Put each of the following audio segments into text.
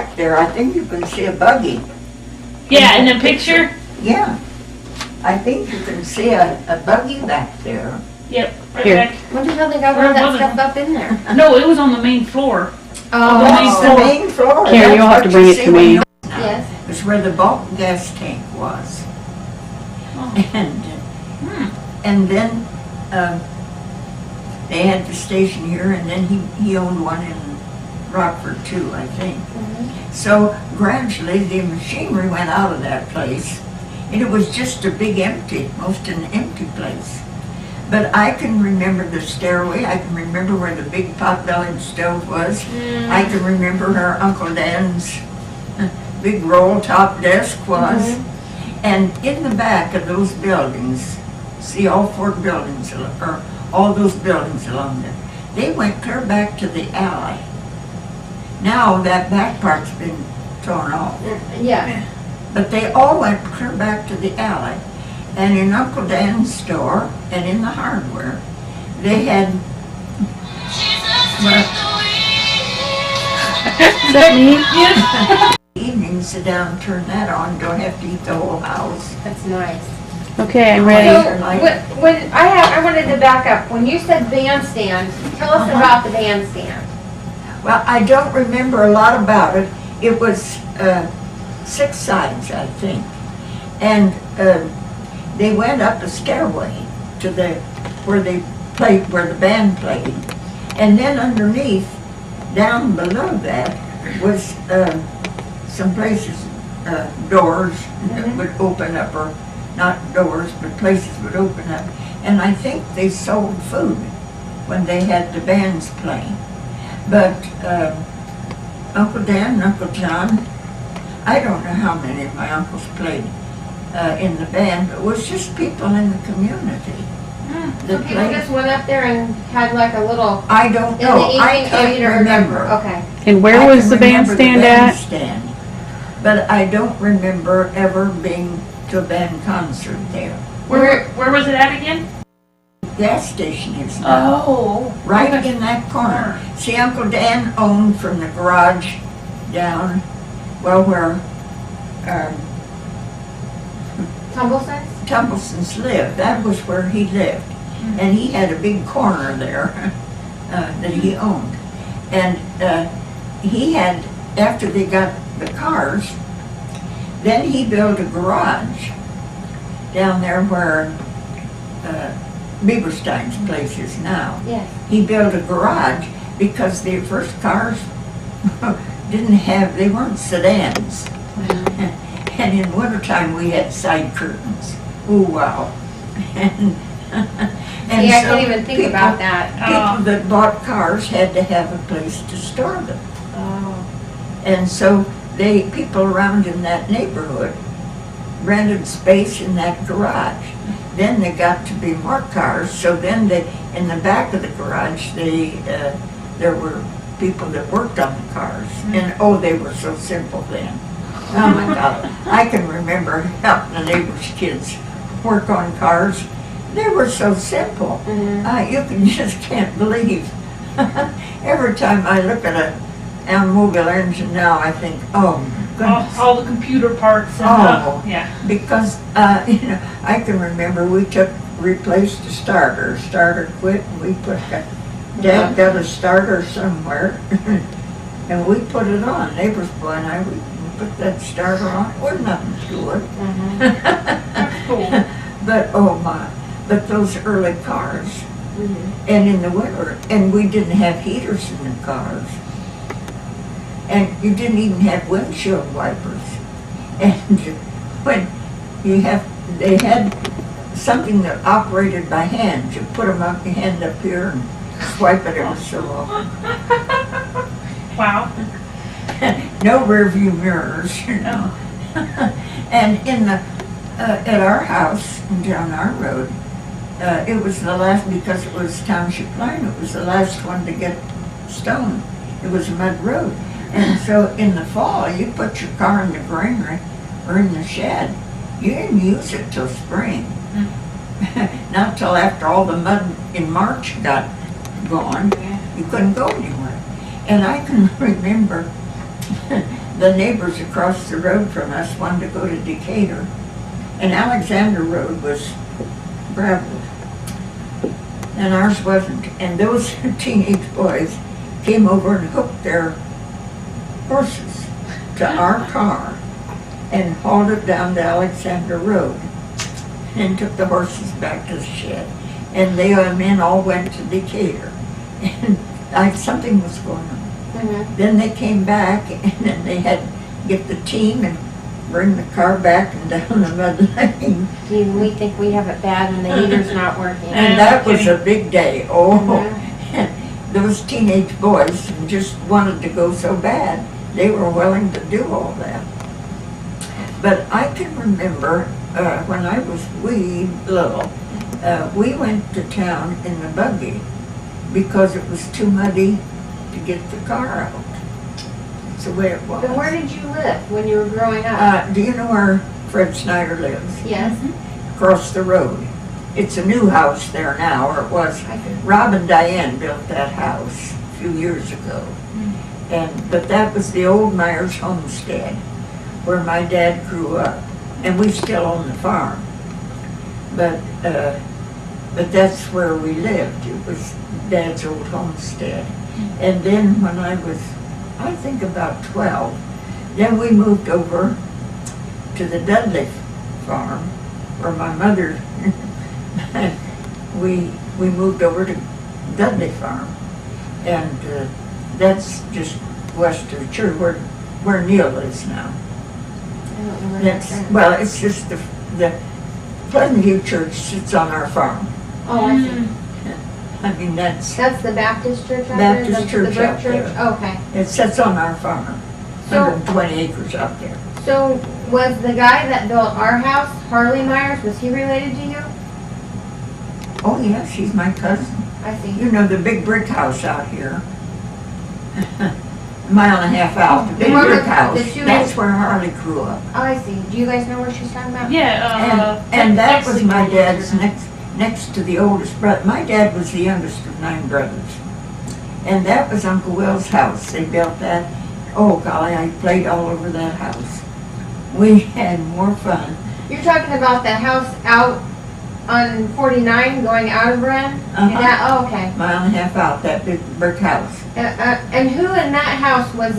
back there, I think you can see a buggy. Yeah, in the picture? Yeah. I think you can see a buggy back there. Yep, right Here. back. What the hell they got Where all that was it? stuff up in there? No, it was on the main floor. Oh, That's the main floor. Karen, That's you'll have what to you bring it see to when me. you- yes. It's where the bulk gas tank was. Oh. And then they had the station here, and then he owned one in Rockford too, I think. So gradually the machinery went out of that place, and it was just a big empty, most an empty place. But I can remember the stairway, I can remember where the big pot-bellied stove was. I can remember where Uncle Dan's big roll-top desk was. And in the back of those buildings, see all four buildings, or all those buildings along there, they went clear back to the alley. Now that back part's been torn off. Yeah. But they all went clear back to the alley. And in Uncle Dan's store and in the hardware, they had, Is that me? Yes. evenings, sit down and turn that on, don't have to eat the whole house. That's nice. Okay, I'm So, ready. when I wanted to back up, when you said bandstand, tell us about the bandstand. Well, I don't remember a lot about it. It was 6 sides, I think. And they went up a stairway to where they played, where the band played. And then underneath, down below that, was some places, doors that would open up, or not doors, but places would open up. And I think they sold food when they had the bands playing. But Uncle Dan and Uncle John, I don't know how many of my uncles played in the band, but it was just people in the community. So people just went up there and had like a little, I don't in the know, I evening, oh, you can't don't remember. Okay. And where I was can the remember bandstand at? bandstand, but I don't remember ever being to a band concert there. Where was it at again? Gas station is now, Oh. right okay. in that corner. See, Uncle Dan owned from the garage down, well, where Tumblesides? Tumblesons lived. That was where he lived. And he had a big corner there that he owned. And he had, after they got the cars, then he built a garage down there where Bieberstein's place is now. Yes. He built a garage because the first cars they weren't sedans. And in wintertime we had side curtains. Oh, wow. And Yeah, I so can't even think about that. People that bought cars had to have a place to store them. Oh. And so people around in that neighborhood rented space in that garage. Then they got to be more cars, so then in the back of the garage, there were people that worked on the cars. And oh, they were so simple then. Oh my God, I can remember helping the neighbors' kids work on cars. They were so simple. You just can't believe. Every time I look at an automobile engine now, I think, oh my goodness. All the computer parts and yeah. Because, I can remember we replaced the starter. Starter quit, and we Dad got a starter somewhere, and we put it on. Neighbors boy and I, we put that starter on. It was nothing to it. That's cool. But, oh my, but those early cars, and in the winter, and we didn't have heaters in the cars. And you didn't even have windshield wipers. And when they had something that operated by hand. You put them up, your hand up here and swipe it ever so often. Wow. No rear view mirrors, you know. And in at our house down our road, it was the last, because it was township line, it was the last one to get stone. It was a mud road. And so in the fall, you put your car in the granary or in the shed. You didn't use it till spring. Not till after all the mud in March got gone. You couldn't go anywhere. And I can remember the neighbors across the road from us wanted to go to Decatur, and Alexander Road was gravel, and ours wasn't. And those teenage boys came over and hooked their horses to our car and hauled it down to Alexander Road and took the horses back to the shed. And they men all went to Decatur, and something was going on. Mhm. Then they came back, and then they had to get the team and bring the car back and down the mud lane. Gee, we think we have it bad when the heater's not working. And that was a big day. Oh, Mhm. those teenage boys just wanted to go so bad. They were willing to do all that. But I can remember when I was wee little, we went to town in the buggy because it was too muddy to get the car out. That's the way it was. But where did you live when you were growing up? Do you know where Fred Snyder lives? Yes. Across the road. It's a new house there now, or it was. I see. Rob and Diane built that house a few years ago. But that was the old Myers homestead where my dad grew up. And we still own the farm. But that's where we lived. It was Dad's old homestead. And then when I was, I think about 12, then we moved over to the Dudley farm where my mother, we moved over to Dudley farm. And that's just west of the church where Neil lives now. I don't know where That's, that's at. well, it's just the Pleasant View Church sits on our farm. Oh, I see. I mean, that's, That's the Baptist church out there? Baptist The church brick out church? there. Okay. it sits on our farm. So- 120 acres out there. So was the guy that built our house, Harley Myers, was he related to you? Oh, yes, he's my cousin. I see. You know, the big brick house out here. A mile and a half out, the big Remember brick house. the two- That's where Harley grew up. Oh, I see. Do you guys know what she's talking about? Yeah, And that was actually- my dad's next to the oldest brother. My dad was the youngest of 9 brothers. And that was Uncle Will's house. They built that. Oh, golly, I played all over that house. We had more fun. You're talking about the house out on 49 going out of Wren? Uh-huh. Oh, okay. Mile and a half out, that big brick house. And who in that house was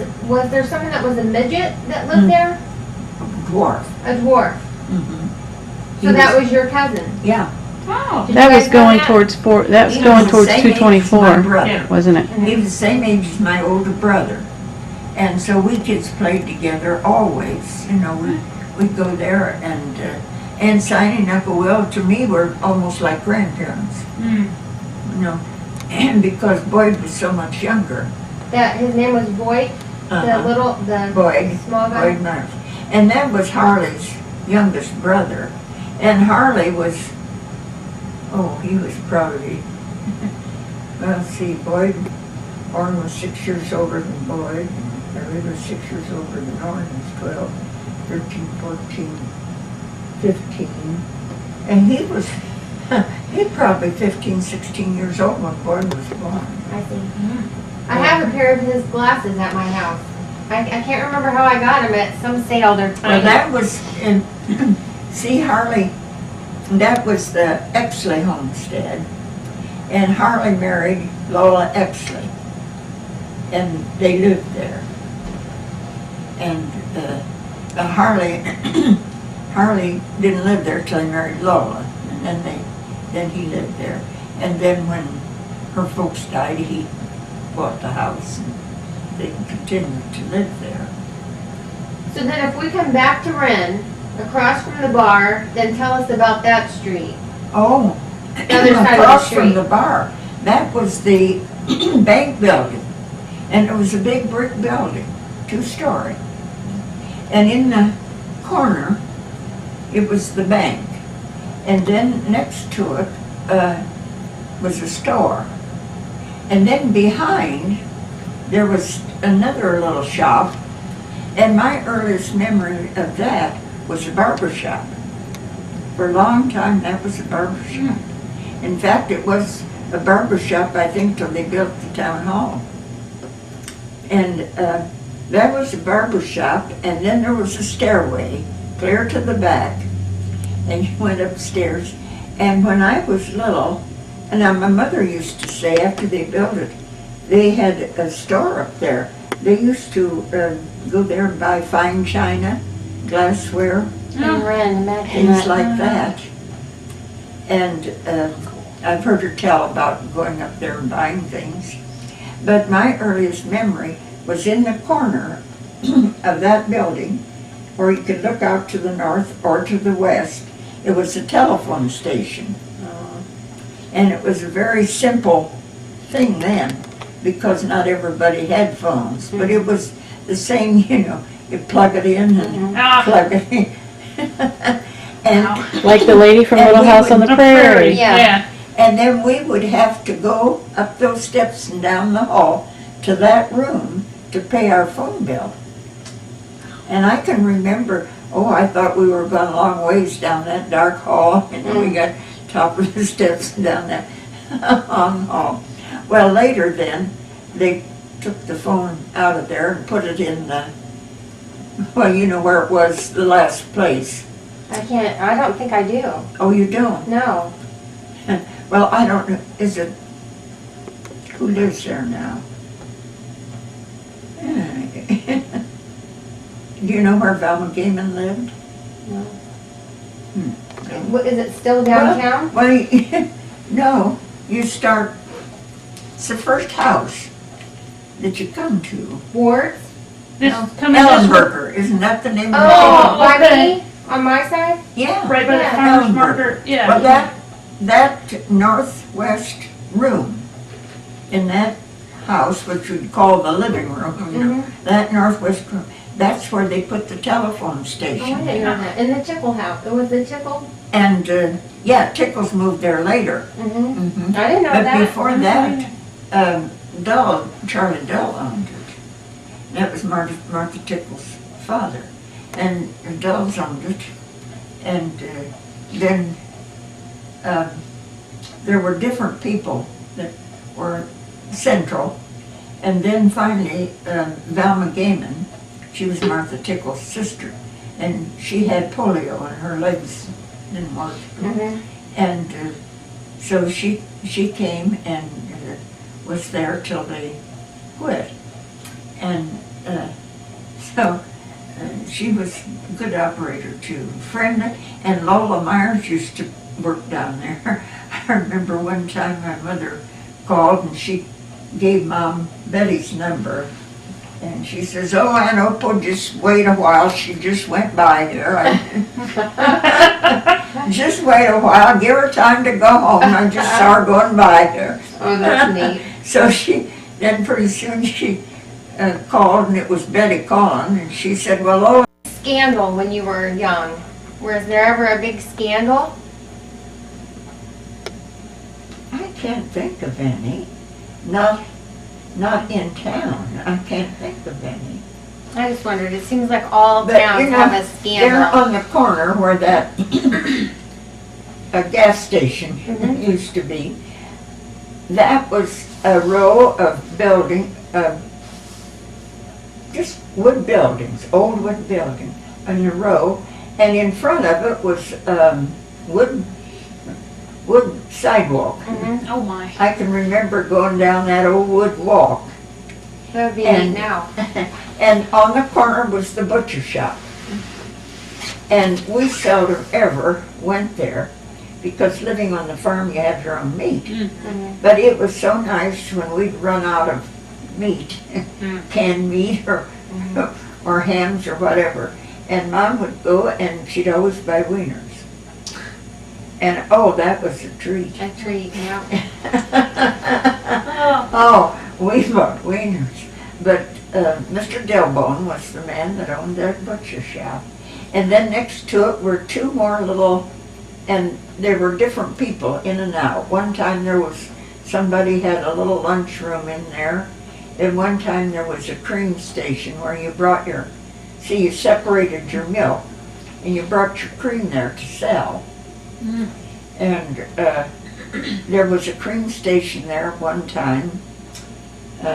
there someone that was a midget that lived Mm. there? Dwarf. A dwarf. Mhm. So that was your cousin? Yeah. Oh. Did That you was guys know going that? towards that was He going the towards same age as my 224, brother. wasn't it? He was the same age as my older brother. And so we kids played together always. You know, we'd go there and Sonny and Uncle Will, to me, were almost like grandparents. Mm. You know, and because Boyd was so much younger. That his name was Boyd, the Uh-huh. Boyd. small guy? Boyd Myers. And that was Harley's youngest brother. And Harley was, he was probably, well, see, Orrin was 6 years older than Boyd. Harley was 6 years older than Orrin, was 12, 13, 14, 15. And he was, he probably 15, 16 years old when Boyd was born. I see. I have a pair of his glasses at my house. I can't remember how I got them at some sale. They're Well, that was in, see, Harley, that was the Exley homestead. And Harley married Lola Exley. And they lived there. And Harley didn't live there till he married Lola. And then he lived there. And then when her folks died, he bought the house. And they continued to live there. So then if we come back to Wren, across from the bar, then tell us about that street. Oh, other side of the across from street. the bar, that was the bank building. And it was a big brick building, 2-story. And in the corner, it was the bank. And then next to it was a store. And then behind, there was another little shop. And my earliest memory of that was a barber shop. For a long time, that was a barber shop. In fact, it was a barber shop, I think, till they built the town hall. And that was the barber shop, and then there was a stairway clear to the back, and you went upstairs. And when I was little, and now my mother used to say after they built it, they had a store up there. They used to go there and buy fine china, glassware, And Wren, things like that. And I've heard her tell about going up there and buying things. But my earliest memory was in the corner of that building, where you could look out to the north or to the west. It was a telephone station. And it was a very simple thing then, because not everybody had phones. But it was the same, you plug it in and plug it in. And Like the lady from And Little we House on would- the Prairie. Yeah. And then we would have to go up those steps and down the hall to that room to pay our phone bill. And I can remember, I thought we were going a long ways down that dark hall, and then we got top of the steps and down that long hall. Well, later then, they took the phone out of there and put it in the, where it was, the last place. I don't think I do. Oh, you don't? No. Well, I don't know, who lives there now? Do you know where Velma Gaiman lived? No. No. Is it still downtown? Well, no, you start, it's the first house that you come to. Wards? Come in this way, Ellenberger, isn't that the name of the Oh, town? by okay. me? On my side? Yeah. right by the Yeah. farmer's Ellenberger. market, yeah. Well, that northwest room in that house, which we'd call the living room, that northwest room, that's where they put the telephone Oh, I station. didn't know that. In the Tickle house. It was the Tickle? And, Tickles moved there later. Mm-hmm. Mhm. I didn't know But that. before that, Charlie Dull owned it. That was Martha Tickle's father. And Dulls owned it. And then there were different people that were central. And then finally, Velma Gaiman, she was Martha Tickle's sister. And she had polio and her legs didn't work. Mhm. And so she came and was there till they quit. And so she was a good operator too. Friend and Lola Myers used to work down there. I remember one time my mother called and she gave Mom Betty's number. And she says, Aunt Opal, just wait a while. She just went by here. Just wait a while. Give her time to go home. I just saw her going by here. Oh, that's neat. So then pretty soon she called, and it was Betty calling, and she said, well, Lola. Scandal when you were young. Was there ever a big scandal? I can't think of any. Not in town. I can't think of any. I just wondered. It seems like all But, towns have a There scandal. on the corner where that a gas station used to be, that was a row of just wood buildings, old wood building, in a row, and in front of it was wood sidewalk. Mhm. Oh my. I can remember going down that old wood walk. That would be And- neat now. And on the corner was the butcher shop. And we seldom ever went there, because living on the farm you have your own meat. Mhm. But it was so nice when we'd run out of meat, canned meat or hams or whatever. And Mom would go and she'd always buy wieners. And that was a treat. A treat, yeah. We bought wieners. But Mr. Delbone was the man that owned that butcher shop. And then next to it were two more little, and there were different people in and out. One time there was, somebody had a little lunchroom in there. And one time there was a cream station where you brought you separated your milk and you brought your cream there to sell. And there was a cream station there one time.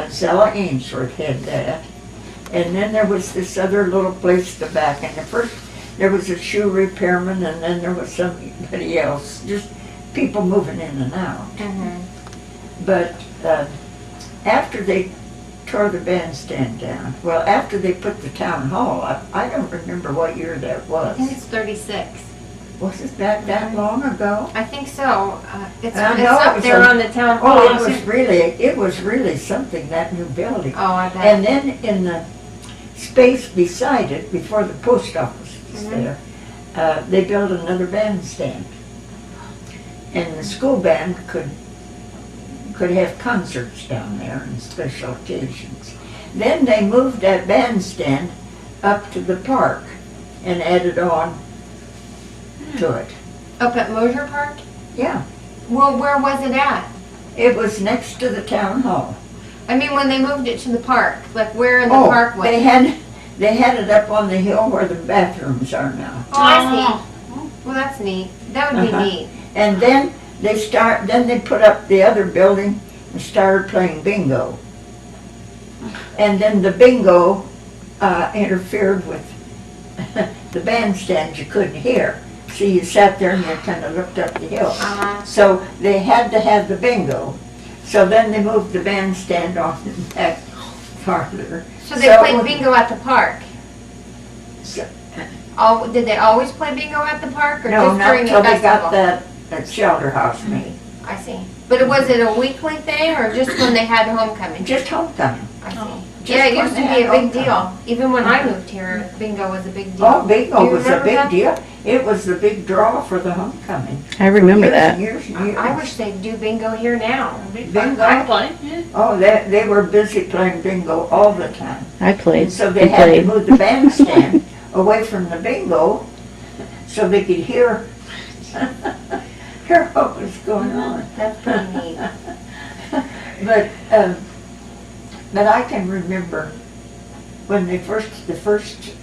Zella Ainsworth had that. And then there was this other little place at the back, and at first there was a shoe repairman, and then there was somebody else, just people moving in and out. But after they tore the bandstand down, well, after they put the town hall up, I don't remember what year that I think was. it's 36. Was it that long ago? I think so. It's I know it up was there a- on the town hall. Oh, it was really something, that new building. Oh, I bet. And then in the space beside it, before the post office was there, they built another bandstand. And the school band could have concerts down there on special occasions. Then they moved that bandstand up to the park and added on to it. Up at Mosier Park? Yeah, Well, where was it at? it was next to the town hall. I mean, when they moved it to the park, like where in the park was they it? had it up on the hill where the bathrooms are now. Oh, I see. Well, that's neat. That would be Uh-huh. neat. And then they put up the other building and started playing bingo. And then the bingo interfered with the bandstand, you couldn't hear. So you sat there and you kind of looked up the hill. So they had to have the bingo. So then they moved the bandstand on back farther. So they played bingo at the park. So- Did they always play bingo at the park, or No, just not during the till they got festival? that shelter house made. I see. But was it a weekly thing, or just when they had homecoming? Just homecoming. I see. Just Yeah, it when used to they be had a big homecoming. deal. Even when I moved here, bingo was a big deal. Oh, bingo You was a remember big that? deal. It was the big draw for the homecoming. I remember Years that. and years and years. I wish they'd do bingo here now. Bingo? I play, yeah. Oh, they were busy playing bingo all the time. I And played. so We they had to played. move the bandstand away from the bingo so they could hear what was going on. That's pretty neat. But I can remember when the first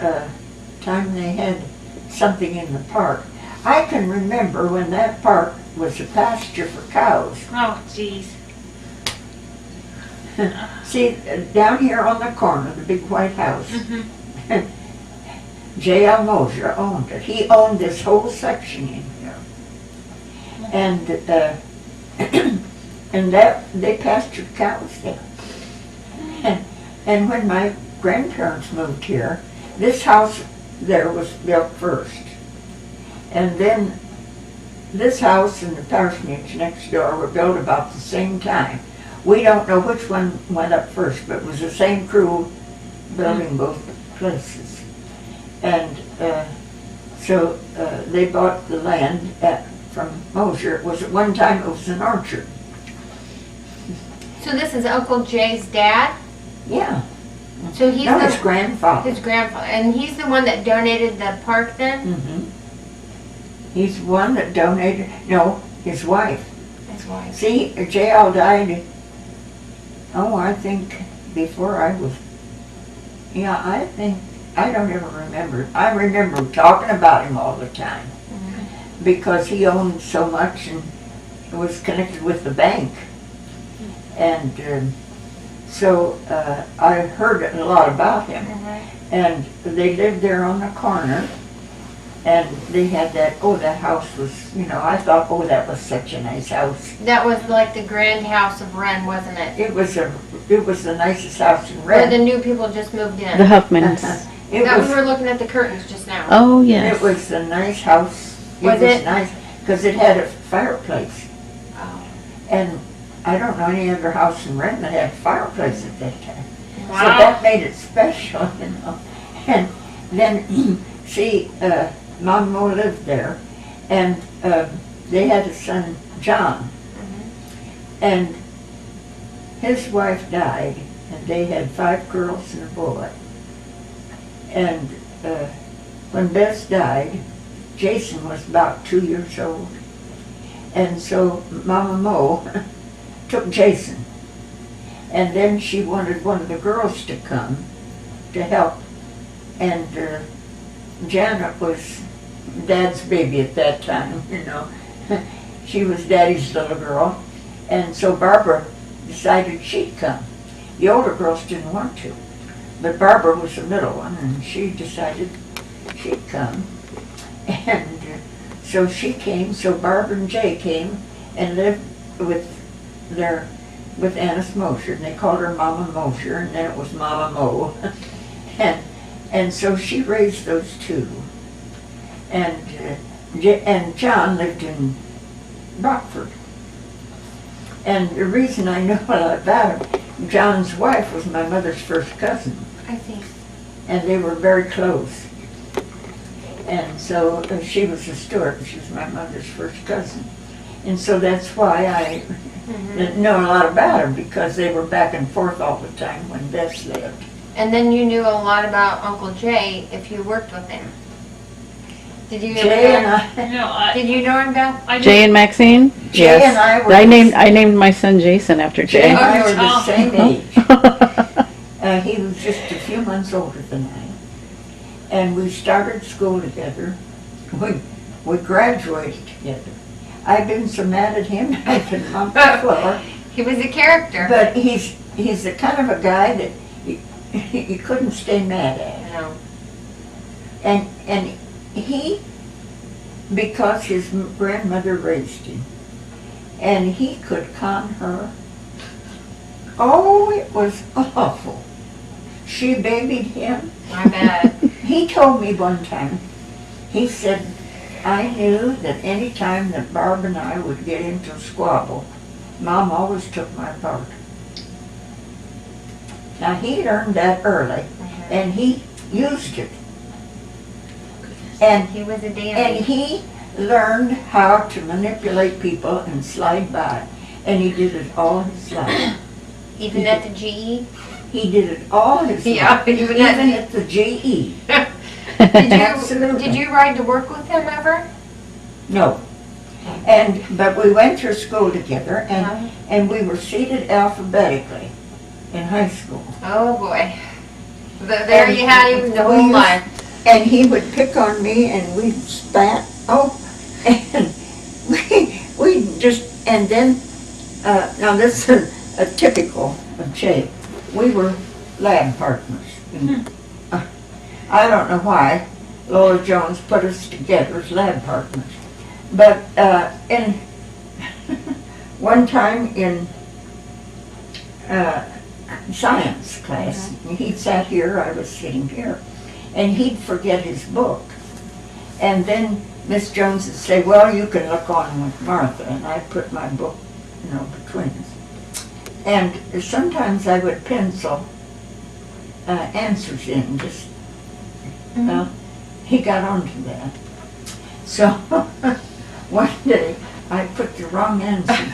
time they had something in the park. I can remember when that park was a pasture for cows. Oh, jeez. See, down here on the corner, the big white house, J.L. Mosier owned it. He owned this whole section in here. And and they pastured cows there. And when my grandparents moved here, this house there was built first. And then this house and the parsonage next door were built about the same time. We don't know which one went up first, but it was the same crew building both places. And so they bought the land from Mosier. It was at one time it was an orchard. So this is Uncle Jay's dad? Yeah, So he's that was the, grandfather. his grandfather, and he's the one that donated the park then? Mhm. He's one that donated, no, his wife. His wife. See, J.L. died, I think before I was, I don't ever remember. I remember talking about him all the time because he owned so much and was connected with the bank. And so I heard a lot about him. And they lived there on the corner. And they had that house was, I thought, that was such a nice house. That was like the grand house of Wren, wasn't it? It was the nicest house in Where the Red. new people just moved in. The Huffmans. It That we was, were looking at the curtains just now. Oh, yes. it was a nice house. Was it? Nice, because it had a fireplace. Oh. And I don't know any other house in Red that had a fireplace at that time. So Wow. that made it special, And then, see, Mama lived there, and they had a son, John. And his wife died, and they had 5 girls and a boy. And when Beth died, Jason was about 2 years old. And so Mama Mo took Jason. And then she wanted one of the girls to come to help. And Janet was Dad's baby at that time, She was Daddy's little girl. And so Barbara decided she'd come. The older girls didn't want to. but Barbara was the middle one, and she decided she'd come. And so she came, so Barbara and Jay came and lived with Annis Mosher, and they called her Mama Mosher, and then it was Mama Mo. and so she raised those two. And John lived in Rockford. And the reason I know a lot about him, John's wife was my mother's first cousin, I see. and they were very close. And so she was a Stewart, she was my mother's first cousin. And so that's why I know a lot about her, because they were back and forth all the time when Beth lived. And then you knew a lot about Uncle Jay if you worked with him. Did you Jay ever and I, Did you know him, Beth? I Jay and Maxine? Jay Yes. and I were I named my son Jason after Jay Jay. and I were the Oh. same age. He was just a few months older than I. And we started school together. We graduated together. I've been so mad at him, I can mop the floor. He was a character. But he's the kind of a guy that you couldn't stay mad at. No. And he, because his grandmother raised him, and he could calm her. Oh, it was awful. She babied him. My bad. He told me one time, he said, I knew that any time that Barb and I would get into a squabble, Mom always took my part. Now, he learned that early, and he used it. And He was a And dandy. he learned how to manipulate people and slide by. And he did it all his life. Even at the GE. He did it all his Yeah, life. even Even at- at the GE. Absolutely. Did you ride to work with him ever? No. But we went through school together, and we were seated alphabetically in high school. Oh boy. There And you had him the we whole used- life. And he would pick on me, and we'd spat. Oh, and we just, and then, now this is a typical of Jay. We were lab partners. And, I don't know why Lola Jones put us together as lab partners. But in one time in science class, he sat here, I was sitting here, and he'd forget his book. And then Miss Jones would say, well, you can look on with Martha, and I'd put my book, between us. And sometimes I would pencil answers in, just, well, he got onto that. So one day I put the wrong answers.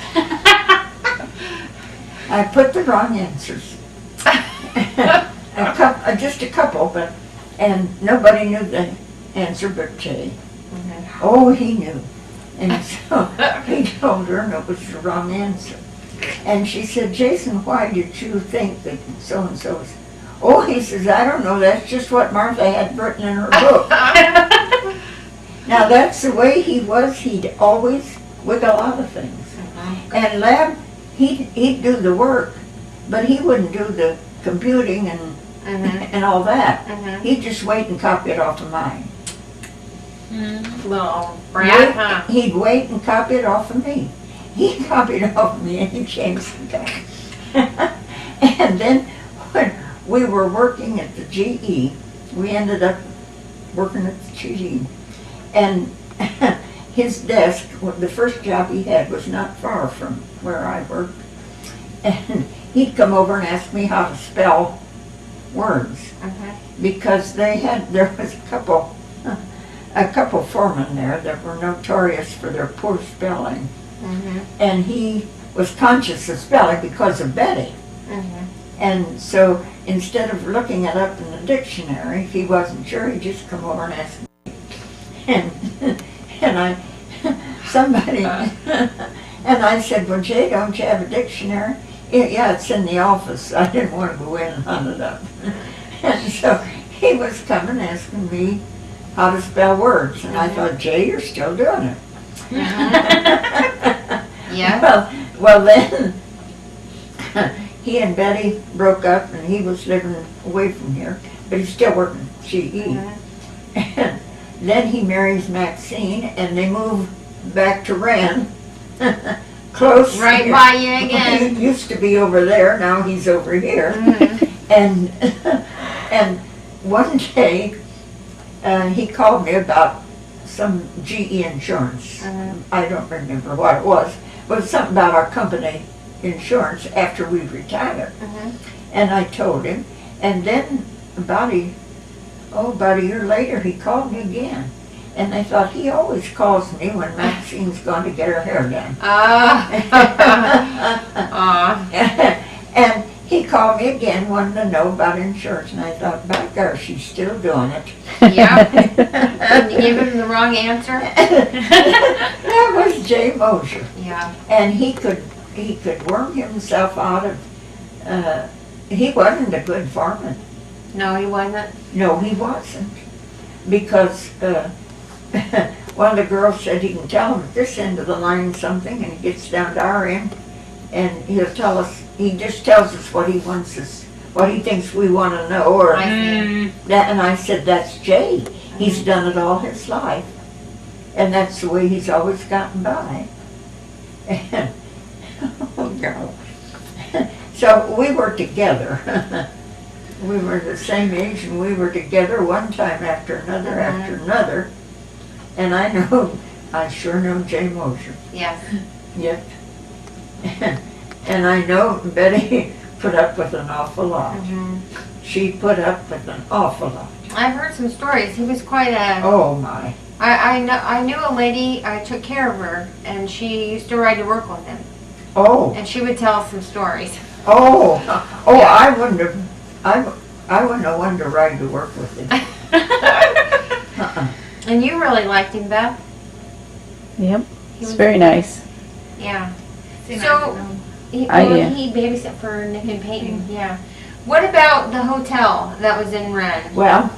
I put the wrong answers. Just a couple, and nobody knew the answer but Jay. Oh, he knew. And so he told her, and it was the wrong answer. And she said, Jason, why did you think that so-and-so was... Oh, he says, I don't know, that's just what Martha had written in her book. Now, that's the way he was. He'd always, with a lot of things. And lab, he'd do the work, but he wouldn't do the computing and all that. He'd just wait and copy it off of mine. Little brat, huh? He'd wait and copy it off of me. He copied it off of me and he changed the time. And then when we were working at the GE, we ended up working at the GE. And his desk, the first job he had was not far from where I worked. And he'd come over and ask me how to spell words. Because there was a couple foremen there that were notorious for their poor spelling. And he was conscious of spelling because of Betty. And so instead of looking it up in the dictionary, if he wasn't sure, he'd just come over and ask me. And I said, well, Jay, don't you have a dictionary? Yeah, it's in the office. I didn't want to go in and hunt it up. And so he was coming asking me how to spell words. And I thought, Jay, you're still doing it. Yeah. Well, then he and Betty broke up, and he was living away from here, but he's still working GE. And then he marries Maxine, and they move back to Wren, close. Right here. by you again. He used to be over there, now he's over here. And and one day, he called me about some GE insurance. I don't remember what it was, but it was something about our company insurance after we retired. And I told him, and then about a year later, he called me again. And I thought, he always calls me when Maxine's gone to get her hair done. And he called me again, wanting to know about insurance, and I thought, by gosh, she's still doing it. Yeah. Did you give him the wrong answer? That was Jay Mosher. Yeah. And he could worm himself out of, he wasn't a good foreman. No, he wasn't. No, he wasn't. Because one of the girls said he can tell him at this end of the line something, and he gets down to our end, and he'll tell us, he just tells us what he wants us, what he thinks we want to know, or that. And I said, that's Jay. He's done it all his life, and that's the way he's always gotten by. And, oh, girl. So we were together. We were the same age, and we were together one time after another after another. And I sure know Jay Mosher. Yes. Yep. And I know Betty put up with an awful lot. She put up with an awful lot. I've heard some stories. He was quite a. Oh my. I knew a lady. I took care of her, and she used to ride to work with him, Oh. and she would tell us some stories. Oh. Oh. Yeah. I wouldn't have wanted to ride to work with him. And you really liked him, Beth. Yep, He it's was- very nice. Yeah. See, So he yeah. he babysat for Nick and Peyton. Yeah. What about the hotel that was in Wren? Well,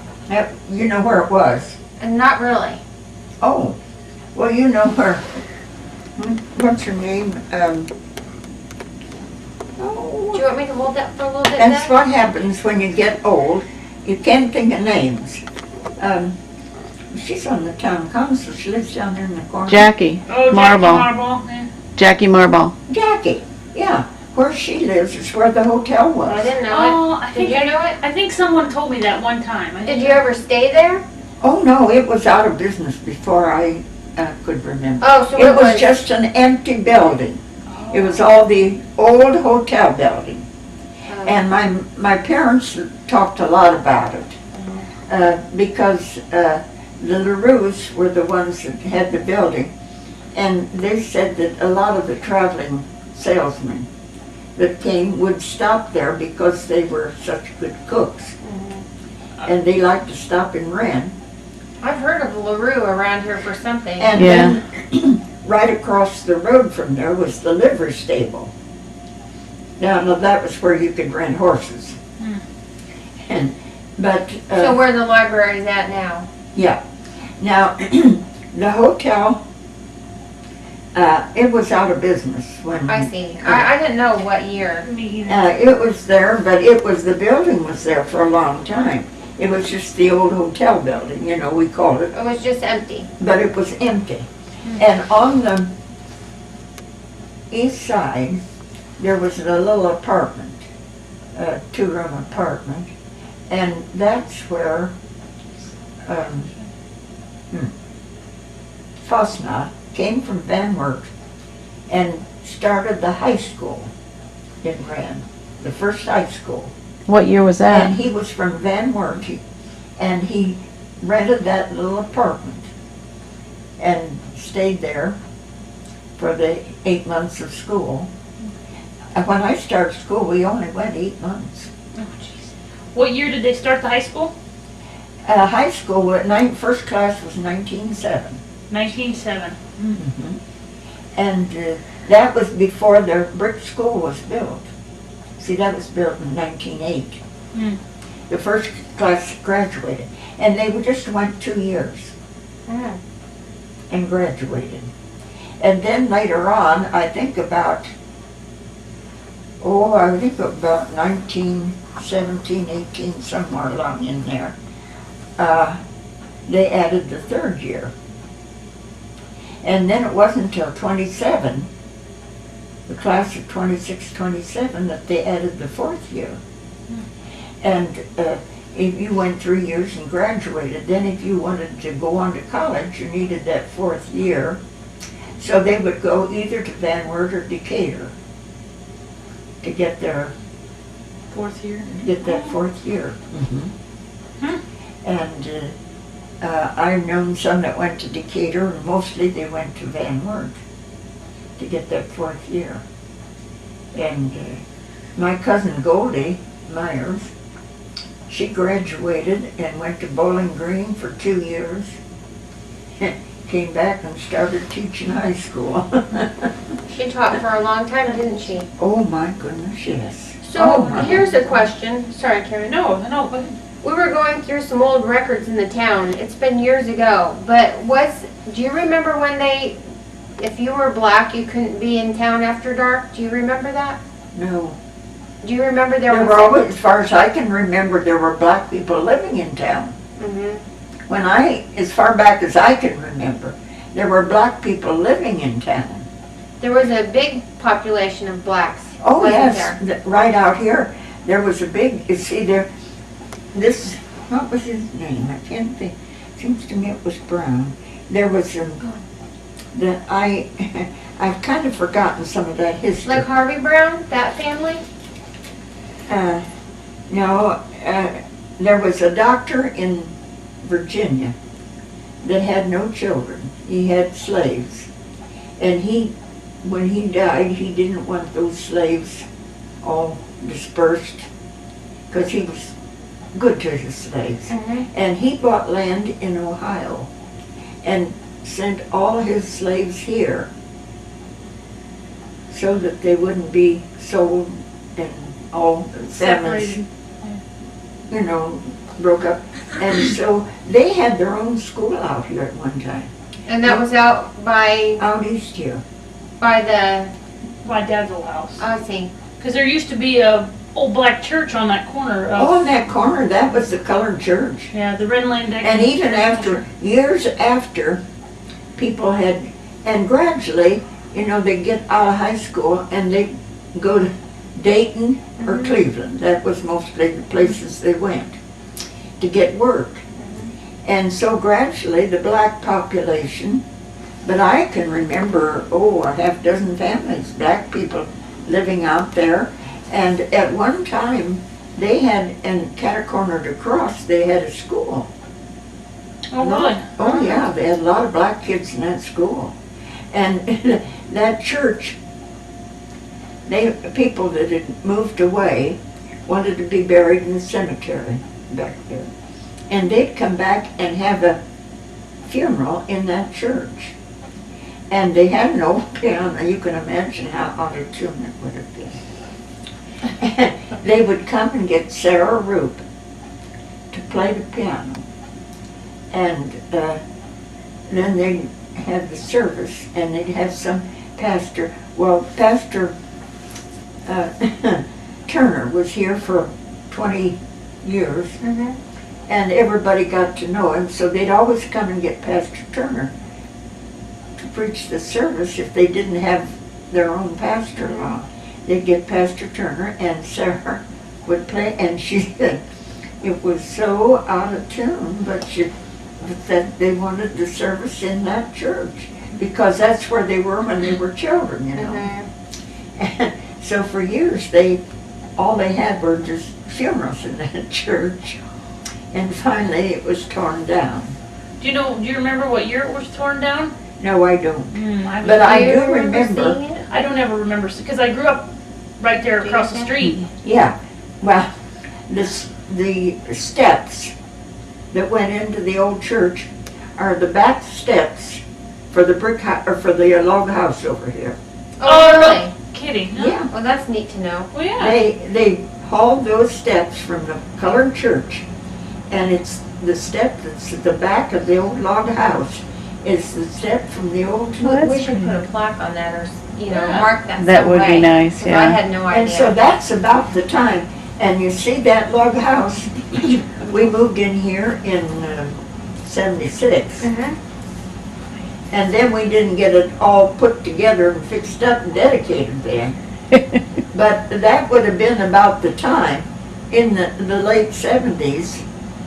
you know where it was. And not really. Oh. Well, you know where. What's her name? Do you want me to hold that for a little bit? That's Beth? what happens when you get old. You can't think of names. She's on the town council. She lives down there in the corner. Jackie Oh, Marble. Yeah. Jackie Marble. Jackie. Yeah. Where she lives is where the hotel I was. didn't know Oh, I it. think Did you know it? I think someone told me that one time. Did you ever stay there? Oh, no, it was out of business before I could remember. Oh, so It was just an empty building. It was all the old hotel building. And my parents talked a lot about it because the LaRues were the ones that had the building, and they said that a lot of the traveling salesmen that came would stop there because they were such good cooks, and they liked to stop in Wren. I've heard of LaRue around here for something. And Yeah. then right across the road from there was the livery stable. Now that was where you could rent horses. But So where the library's at now? yeah. Now the hotel, it was out of business when I see. I didn't know what year. Me either. it was there, but the building was there for a long time. It was just the old hotel building, we called it, It was just empty. but it was empty. And on the east side, there was a little apartment, a two-room apartment, and that's where Fosna came from Van Wert and started the high school in Wren, the first high school. What year was And that? he was from Van Wert, and he rented that little apartment and stayed there for the 8 months of school. And when I started school, we only went 8 months. Oh, jeez. What year did they start the high school? High school, first class was 1907. 1907. And that was before the brick school was built. See, that was built in 1908. The first class graduated. And they just went 2 years and graduated. And then later on, I think about, Oh, I think about 19, 17, 18, somewhere along in there. They added the third year. And then it wasn't until 27, the class of 26, 27, that they added the fourth year. And if you went 3 years and graduated, then if you wanted to go on to college, you needed that fourth year. So they would go either to Van Wert or Decatur to get their Fourth year. that fourth year. Hmm. And I've known some that went to Decatur, and mostly they went to Van Wert to get that fourth year. And my cousin Goldie Myers, she graduated and went to Bowling Green for 2 years. Came back and started teaching high school. She taught for a long time, didn't she? Oh my goodness, yes. So Oh, my. here's a question. Sorry, Karen. No, go ahead. We were going through some old records in the town. It's been years ago, but do you remember when if you were black, you couldn't be in town after dark? Do you remember that? No. Do you remember there There was were always, as far as I can remember, there were black people living in town. Mhm. As far back as I can remember, there were black people living in town. There was a big population of blacks. Oh, wasn't yes, there? right out here, there was a big, you see there, what was his name? I can't think, seems to me it was Brown. There was I've kind of forgotten some of that history. Like Harvey Brown, that family? No, there was a doctor in Virginia that had no children. He had slaves. And when he died, he didn't want those slaves all dispersed because he was good to his slaves. Mhm. And he bought land in Ohio and sent all his slaves here so that they wouldn't be sold and all the families, Separated. broke up. And so they had their own school out here at one time, And that was out by out east here. the, My dad's old house. I see. Because there used to be a old black church on that corner of, Oh, in that corner, that was the colored church. yeah, the Renland Deck. And even after, years after, people had, and gradually, they get out of high school and they go to Dayton or Cleveland. That was mostly the places they went to get work. And so gradually the black population, but I can remember, a half dozen families, black people living out there. And at one time, they had, in Catacorner to Cross, they had a school. Oh, really? Oh, yeah, they had a lot of black kids in that school. And that church, people that had moved away wanted to be buried in the cemetery back there. And they'd come back and have a funeral in that church. And they had an old piano. You can imagine how out of tune it would have been. And they would come and get Sarah Roop to play the piano. And then they'd have the service, and they'd have some pastor. Well, Pastor Turner was here for 20 years, Mhm. and everybody got to know him, so they'd always come and get Pastor Turner to preach the service if they didn't have their own pastor along. They'd get Pastor Turner, and Sarah would play, and she said it was so out of tune, but that they wanted the service in that church, because that's where they were when they were children, Mhm. And so for years, all they had were just funerals in that church. And finally, it was torn down. Do you remember what year it was torn down? No, I don't. I But I you do remember, seeing it? I don't ever remember, because I grew up right there across the street. yeah, well, the steps that went into the old church are the back steps for the brick house, or for the log house over here. Oh, no. really? Kidding. No? Yeah. Well, that's neat to know. Well, yeah. They hauled those steps from the colored church, and it's the step that's at the back of the old log house is the step from the old to Well, the that's We should put a plaque on that or, Yeah. mark that That some would be way, nice, 'cause I yeah. had no And so idea. that's about the time. And you see that log house, we moved in here in 76. Mhm. And then we didn't get it all put together and fixed up and dedicated then. But that would have been about the time, in the late 70s,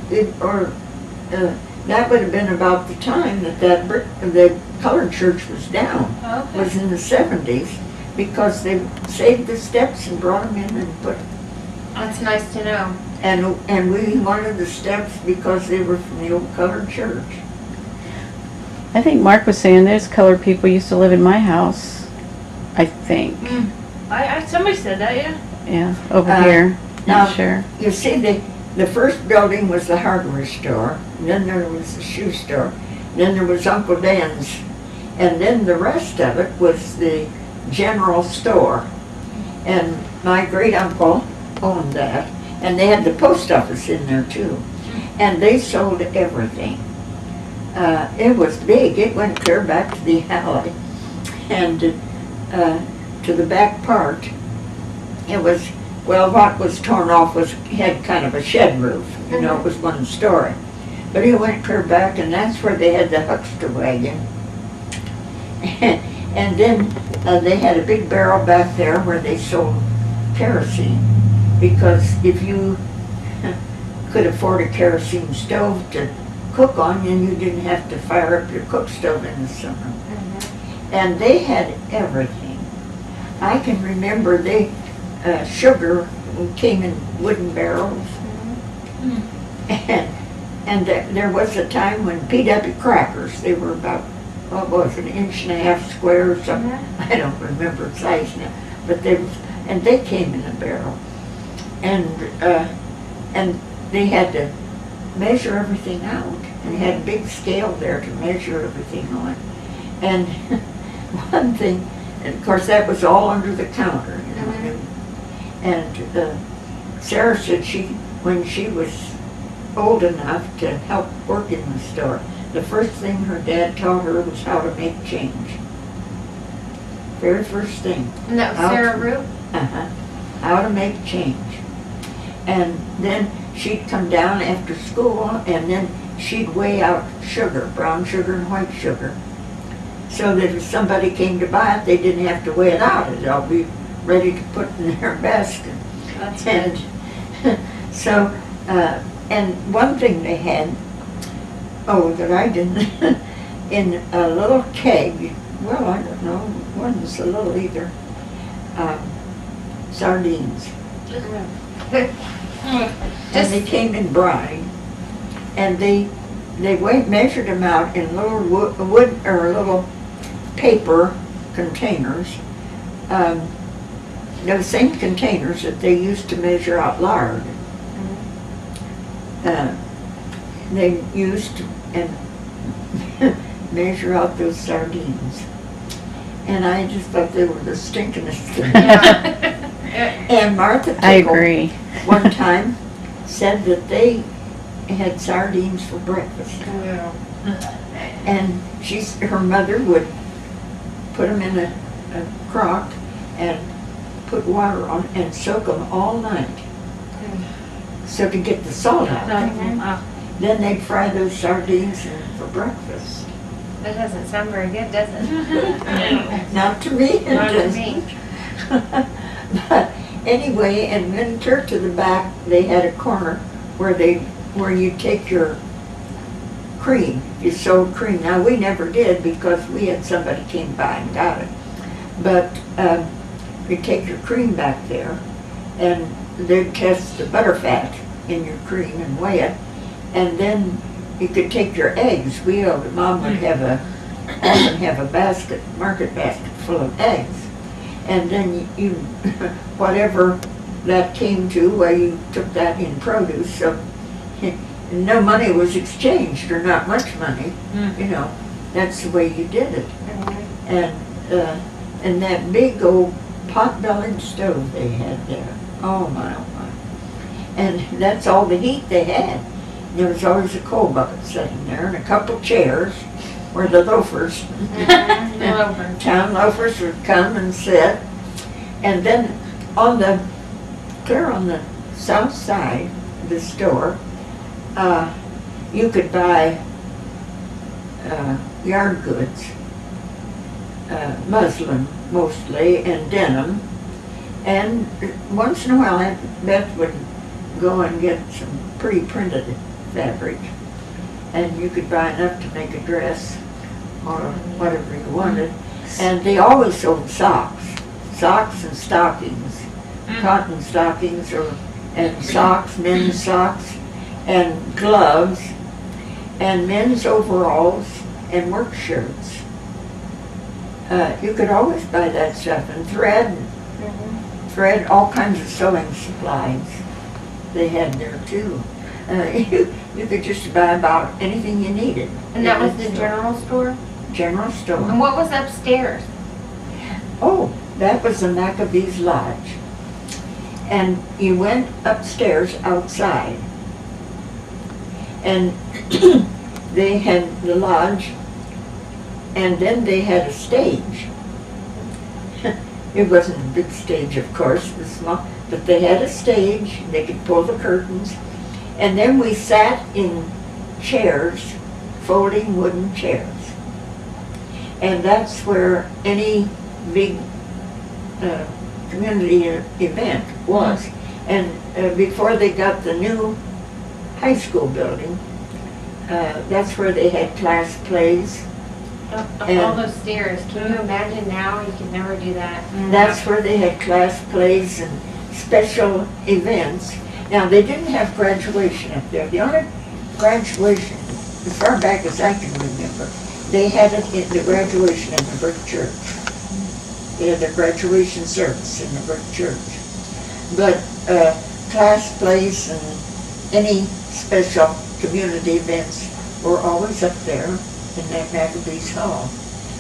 that would have been about the time that the colored church was down, Okay. was in the 70s, because they saved the steps and brought them in and put, That's nice to know. and we wanted the steps because they were from the old colored church. I think Mark was saying there's colored people used to live in my house. I think. Somebody said that, yeah. Yeah, over Uh, here. now- Not sure. You see, the first building was the hardware store, and then there was the shoe store, and then there was Uncle Dan's, and then the rest of it was the general store. And my great uncle owned that, and they had the post office in there too, and they sold everything. It was big. It went clear back to the alley, and to the back part. It was, well, what was torn off had kind of a shed roof, it was one story. But it went clear back, and that's where they had the huckster wagon. And then they had a big barrel back there where they sold kerosene, because if you could afford a kerosene stove to cook on, then you didn't have to fire up your cook stove in the summer. And they had everything. I can remember sugar came in wooden barrels. And there was a time when PW crackers, they were about, what was it, an inch and a half square or something. I don't remember the size now, but they came in a barrel. And they had to measure everything out, and they had a big scale there to measure everything on. And one thing, and of course that was all under the counter, and Sarah said when she was old enough to help work in the store, the first thing her dad taught her was how to make change. Very first thing. And that was Sarah Root? How to make change. And then she'd come down after school, and then she'd weigh out sugar, brown sugar and white sugar, so that if somebody came to buy it, they didn't have to weigh it out. It'd all be ready to put in their basket. That's good. So, and one thing they had, that I didn't, in a little keg, well, I don't know, it wasn't so little either, sardines. And they came in brine, and they measured them out in little wood or little paper containers. The same containers that they used to measure out lard. They used and measure out those sardines. And I just thought they were the stinkingest thing. And Martha I Tickle agree. one time said that they had sardines for breakfast. And her mother would put them in a crock and put water on and soak them all night, so to get the salt out. Then they'd fry those sardines for breakfast. That doesn't sound very good, does it? Not to me, it Not to doesn't. me. But anyway, and then clear to the back, they had a corner where you take your cream, you sold cream. Now, we never did because we had somebody came by and got it. But you take your cream back there, and they'd test the butterfat in your cream and weigh it. And then you could take your eggs. Mom would often have a basket, market basket full of eggs. And then you whatever that came to, well, you took that in produce. So no money was exchanged, or not much money. That's the way you did it. And that big old pot-bellied stove they had there. Oh my, oh my. And that's all the heat they had. There was always a coal bucket sitting there and a couple chairs where the loafers, Over. town loafers would come and sit. And then clear on the south side of the store, you could buy yard goods, muslin mostly, and denim. And once in a while, Aunt Beth would go and get some pretty printed fabric. And you could buy enough to make a dress or whatever you wanted. And they always sold socks and stockings, cotton stockings and socks, men's socks, and gloves, and men's overalls, and work shirts. You could always buy that stuff, and thread, all kinds of sewing supplies they had there too. You could just buy about anything you needed. And that was the general store? General store. And what was upstairs? Oh, that was the Maccabees Lodge. And you went upstairs outside. And they had the lodge, and then they had a stage. It wasn't a big stage, of course, it was small, but they had a stage, they could pull the curtains, and then we sat in chairs, folding wooden chairs. And that's where any big community event was. And before they got the new high school building, that's where they had class plays. All those stairs. Can you imagine now? You could never do that. That's where they had class plays and special events. Now, they didn't have graduation up there. The only graduation, as far back as I can remember, they had it in the graduation in the brick church. They had the graduation service in the brick church. But class plays and any special community events were always up there in that Maccabees Hall.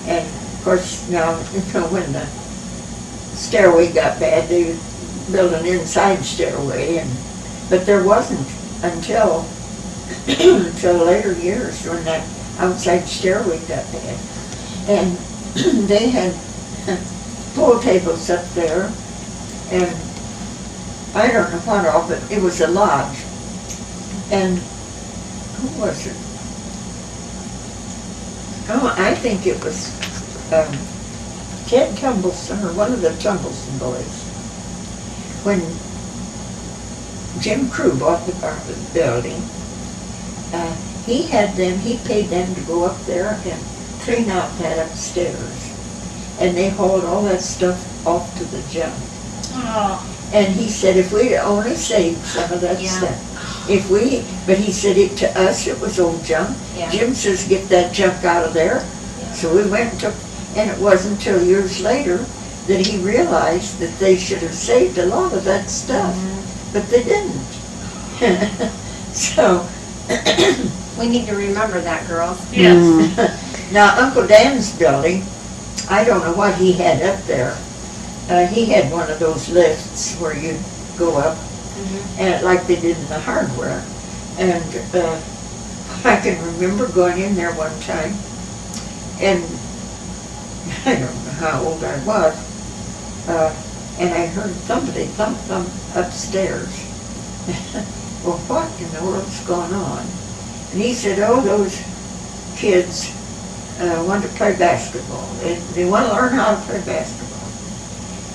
And of course, now, when the stairway got bad, they built an inside stairway, but there wasn't until later years when that outside stairway got bad. And they had pool tables up there, and I don't know what all, but it was a lodge. And who was it? Oh, I think it was Ted Tumbleson, or one of the Tumbleson boys. When Jim Crew bought the building, he paid them to go up there and clean out that upstairs. And they hauled all that stuff off to the junk. Oh, And he said if we'd only saved some of that stuff. But he said to us it was old junk. Yeah. Jim says get that junk out of there. So we went and took, and it wasn't until years later that he realized that they should have saved a lot of that stuff. But they didn't. So, We need to remember that, girls. yes. now Uncle Dan's building, I don't know what he had up there. He had one of those lifts where you go up, and like they did in the hardware. And I can remember going in there one time, and I don't know how old I was, and I heard somebody thump upstairs. Well, what in the world's going on? And he said, oh, those kids want to play basketball. They want to learn how to play basketball.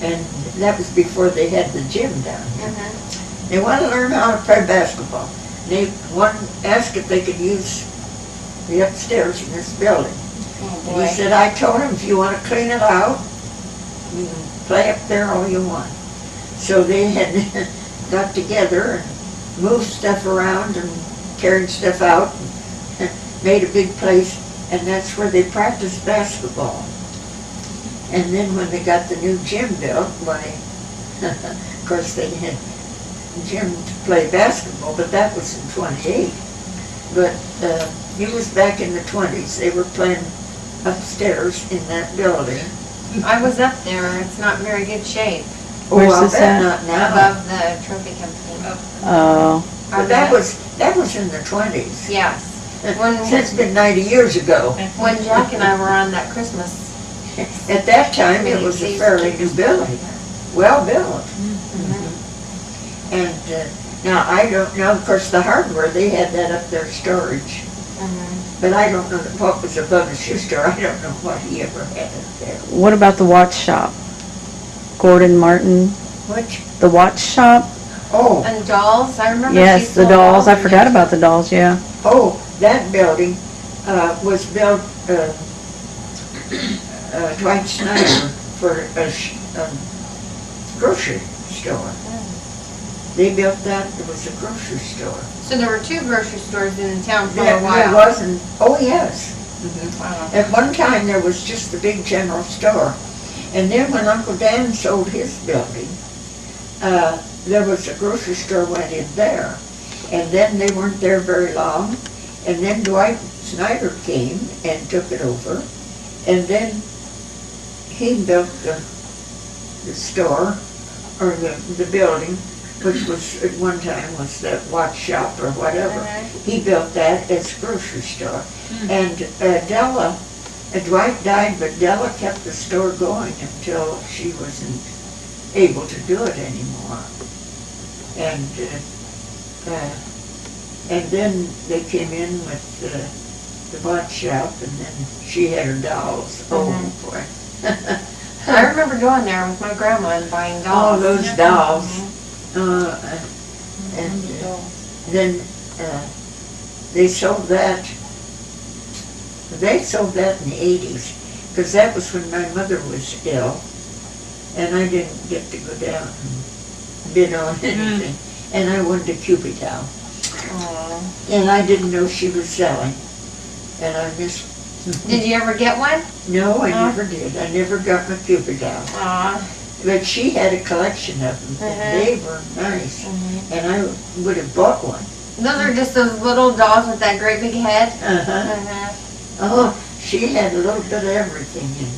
And that was before they had the gym down here. They want to learn how to play basketball. They asked if they could use the upstairs in this building. Oh, And he said, I told him, if you want to clean it out, you can play up there all you want. So they had got together and moved stuff around and carried stuff out and made a big place, and that's where they practiced basketball. And then when they got the new gym built, of course they had gym to play basketball, but that was in 28. But it was back in the 20s. They were playing upstairs in that building. I was up there. It's not in very good shape. Where's I'll this bet at? not now. Above the trophy company. Oh, But that was in the 20s. Yes. That's been 90 years ago. When Jack and I were on that Christmas. At that time, it was a fairly new building, well built. And now, I don't know, of course, the hardware, they had that up there storage. But I don't know what was above the shoe store. I don't know what he ever had up there. What about the watch shop? Gordon Martin, Which, the watch shop? oh, And dolls, I remember. she Yes, the sold dolls. I in forgot there. about the dolls, yeah. oh, that building was built, Dwight Snyder for a grocery store. They built that, it was a grocery store. So there were 2 grocery stores in town for a There while. wasn't, oh yes. Wow. At one time, there was just a big general store. And then when Uncle Dan sold his building, there was a grocery store went in there. And then they weren't there very long. And then Dwight Snyder came and took it over. And then he built the store, or the building, which was at one time was the watch shop or whatever. He built that as a grocery store. And Della, Dwight died, but Della kept the store going until she wasn't able to do it anymore. And then they came in with the watch shop, and then she had her dolls. Oh boy. I remember going there with my grandma and buying dolls. Oh, those dolls. And then they sold that. They sold that in the 80s, because that was when my mother was ill, and I didn't get to go down and bid on anything. And I wanted a Cupid doll, and I didn't know she was selling, and I just. Did you ever get one? No, I never did. I never got my Cupid doll. But she had a collection of them, and they were nice, and I would have bought one. Those are just those little dolls with that great big head. Oh, she had a little bit of everything in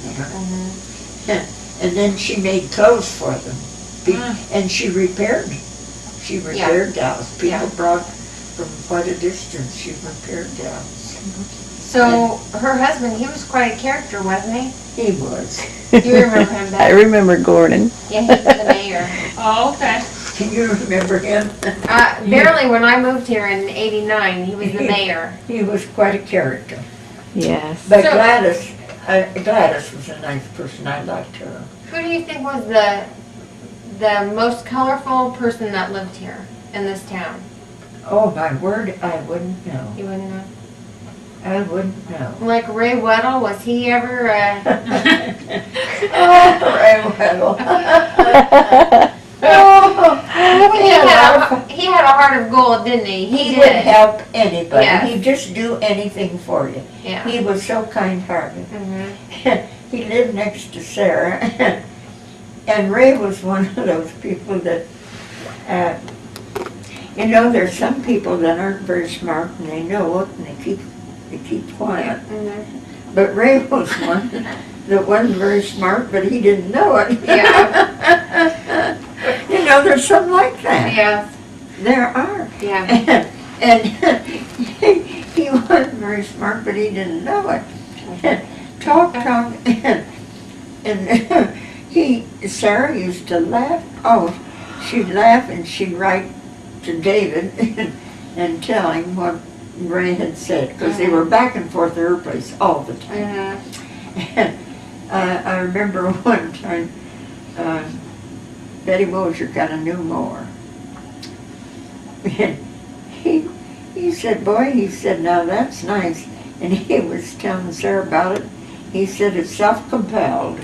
there. And then she made clothes for them. And she repaired dolls. People brought from quite a distance, she repaired dolls. So her husband, he was quite a character, wasn't he? He was. You remember him, I Beth? remember Gordon. Yeah, he was the mayor. Oh, okay. Can you remember him? Barely when I moved here in '89, he was the mayor. He was quite a character. Yes. But So- Gladys was a nice person. I liked her. Who do you think was the most colorful person that lived here in this town? Oh, my word, I wouldn't know. You wouldn't know. I wouldn't know. Like Ray Weddle, was he ever? Oh, Ray Weddle. He had a heart of gold, didn't he? He would help anybody. Yes. He'd just do anything for you. Yeah. He was so kind-hearted. Mhm. He lived next to Sarah, and Ray was one of those people that, there's some people that aren't very smart, and they know it, and they keep quiet. Mhm. But Ray was one that wasn't very smart, but he didn't know it. Yeah. There's some like that. Yeah. There are. Yeah. And he wasn't very smart, but he didn't know it. Talk, and Sarah used to laugh. Oh, she'd laugh and she'd write to David and tell him what Ray had said, because they were back and forth to her place all the time. And I remember one time, Betty Mosier got a new mower. And he said, boy, he said, now that's nice. And he was telling Sarah about it. He said, it's self-compelled.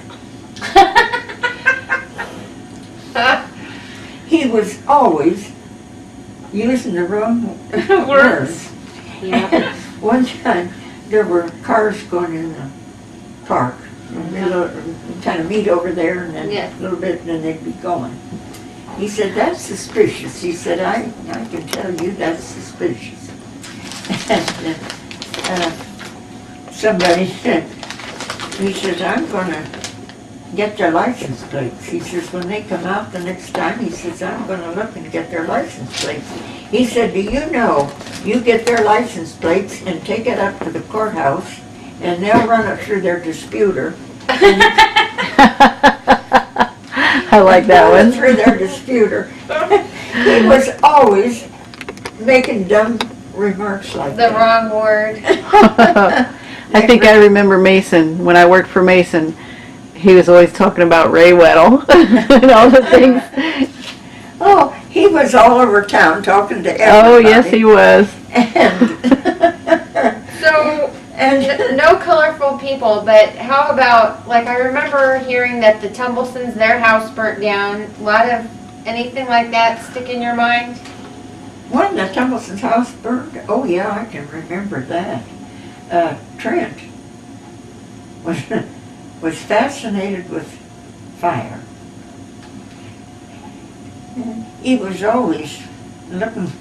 He was always using the wrong words. Yeah. One time, there were cars going in the park. Kind of meet over there, and then Yes. a little bit, and then they'd be going. He said, that's suspicious. He said, I can tell you that's suspicious. And somebody said, he says, I'm going to get their license plates. He says, when they come out the next time, he says, I'm gonna look and get their license plates. He said, do you know, you get their license plates and take it up to the courthouse, and they'll run it through their disputer. I like that Run it one. through their disputer. He was always making dumb remarks like The that. wrong word. I think I remember Mason, when I worked for Mason, he was always talking about Ray Weddle and all the things. Oh, he was all over town talking to everybody. Oh, yes, he was. So, no colorful people, but how about, like, I remember hearing that the Tumblesons, their house burnt down. A lot of, anything like that stick in your mind? When the Tumbleson's house burned, oh yeah, I can remember that. Trent was fascinated with fire. He was always looking,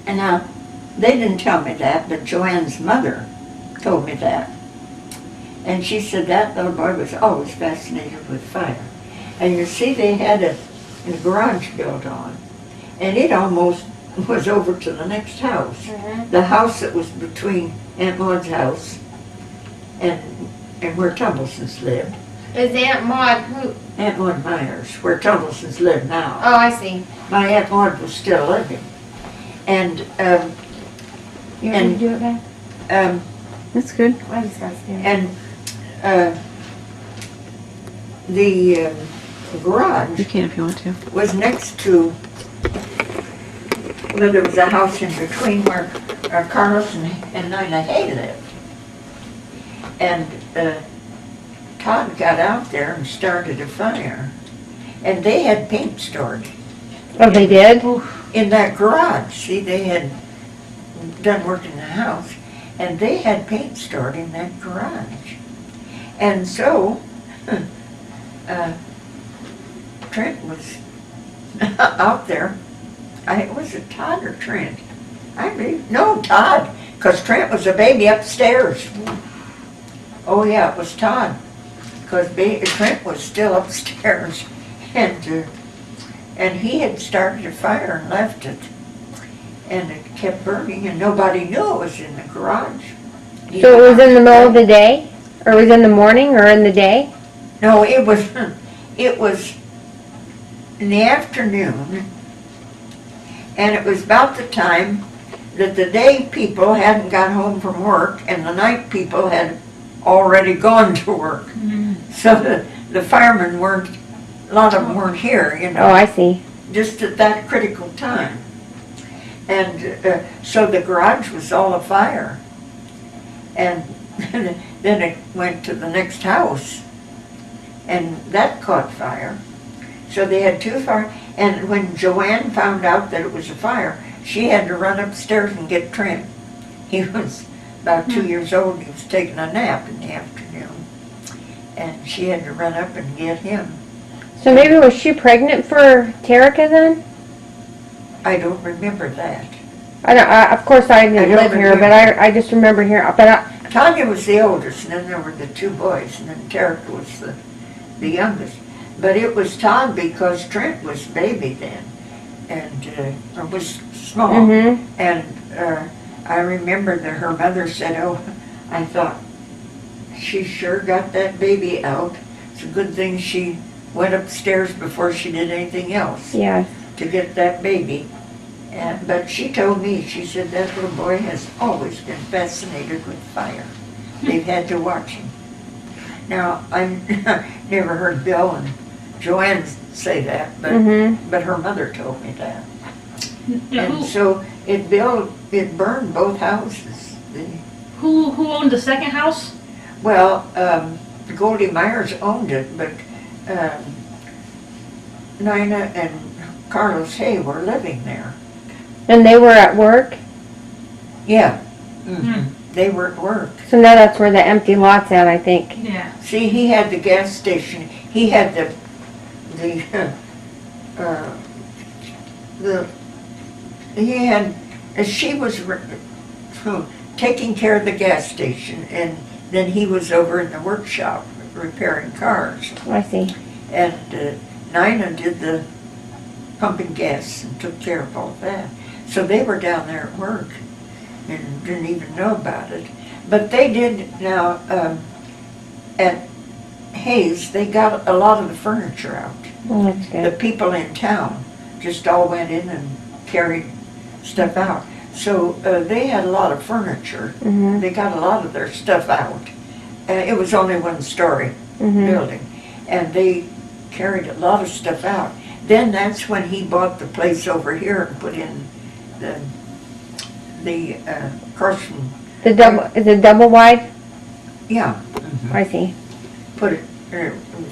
and now, they didn't tell me that, but Joanne's mother told me that. And she said that little boy was always fascinated with fire. And you see, they had a garage built on, and it almost was over to the next house. Mm-hmm. The house that was between Aunt Maud's house and where Tumblesons lived. Is Aunt Maud who? Aunt Maud Myers, where Tumblesons live now. Oh, I see. My Aunt Maud was still living. And, You And- want me to do it, Beth? That's good. I just got scared. and, the garage You can if you want to. was next to, well, there was a house in between where Carlos and Nina Hay lived. And Todd got out there and started a fire. And they had paint stored Oh, they did? in that garage. See, they had done work in the house, and they had paint stored in that garage. And so, Trent was out there. Was it Todd or Trent? No, Todd, because Trent was a baby upstairs. Oh yeah, it was Todd, because Trent was still upstairs, and he had started a fire and left it, and it kept burning, and nobody knew it was in the garage. So it was in the middle of the day? Or was it in the morning or in the day? No, it was in the afternoon, and it was about the time that the day people hadn't got home from work and the night people had already gone to work. So the firemen weren't, a lot of them weren't here, you know. Oh, I see. Just at that critical time. And so the garage was all afire. And then it went to the next house, and that caught fire. So they had two fires, and when Joanne found out that it was a fire, she had to run upstairs and get Trent. He was about 2 years old, he was taking a nap in the afternoon, and she had to run up and get him. So maybe was she pregnant for Terica then? I don't remember that. Of course I didn't I don't live here, but remember. I just remember hearing, Tanya was the oldest, and then there were the two boys, and then Terica was the youngest. But it was Todd because Trent was baby then, and was small. Mhm. And I remember that her mother said, "Oh, I thought she sure got that baby out. It's a good thing she went upstairs before she did anything else yeah. to get that baby." But she told me, she said that little boy has always been fascinated with fire. They've had to watch him. Now, I never heard Bill and Joanne say that, but her mother told me that. And so it burned both houses. Who owned the second house? Well, Goldie Myers owned it, but Nina and Carlos Hay were living there. And they were at work? Yeah. They were at work. So now that's where the empty lot's at, I think. Yeah. See, he had the gas station. He had she was taking care of the gas station, and then he was over in the workshop repairing cars. I see. And Nina did the pumping gas and took care of all that. So they were down there at work and didn't even know about it. But they did now, at Hayes, they got a lot of the furniture out. Well, that's The good. people in town just all went in and carried stuff out. So they had a lot of furniture. Mhm. They got a lot of their stuff out. It was only one story Mhm. building. And they carried a lot of stuff out. Then that's when he bought the place over here and put in the across from, The double is it double wide? yeah, I see. put it,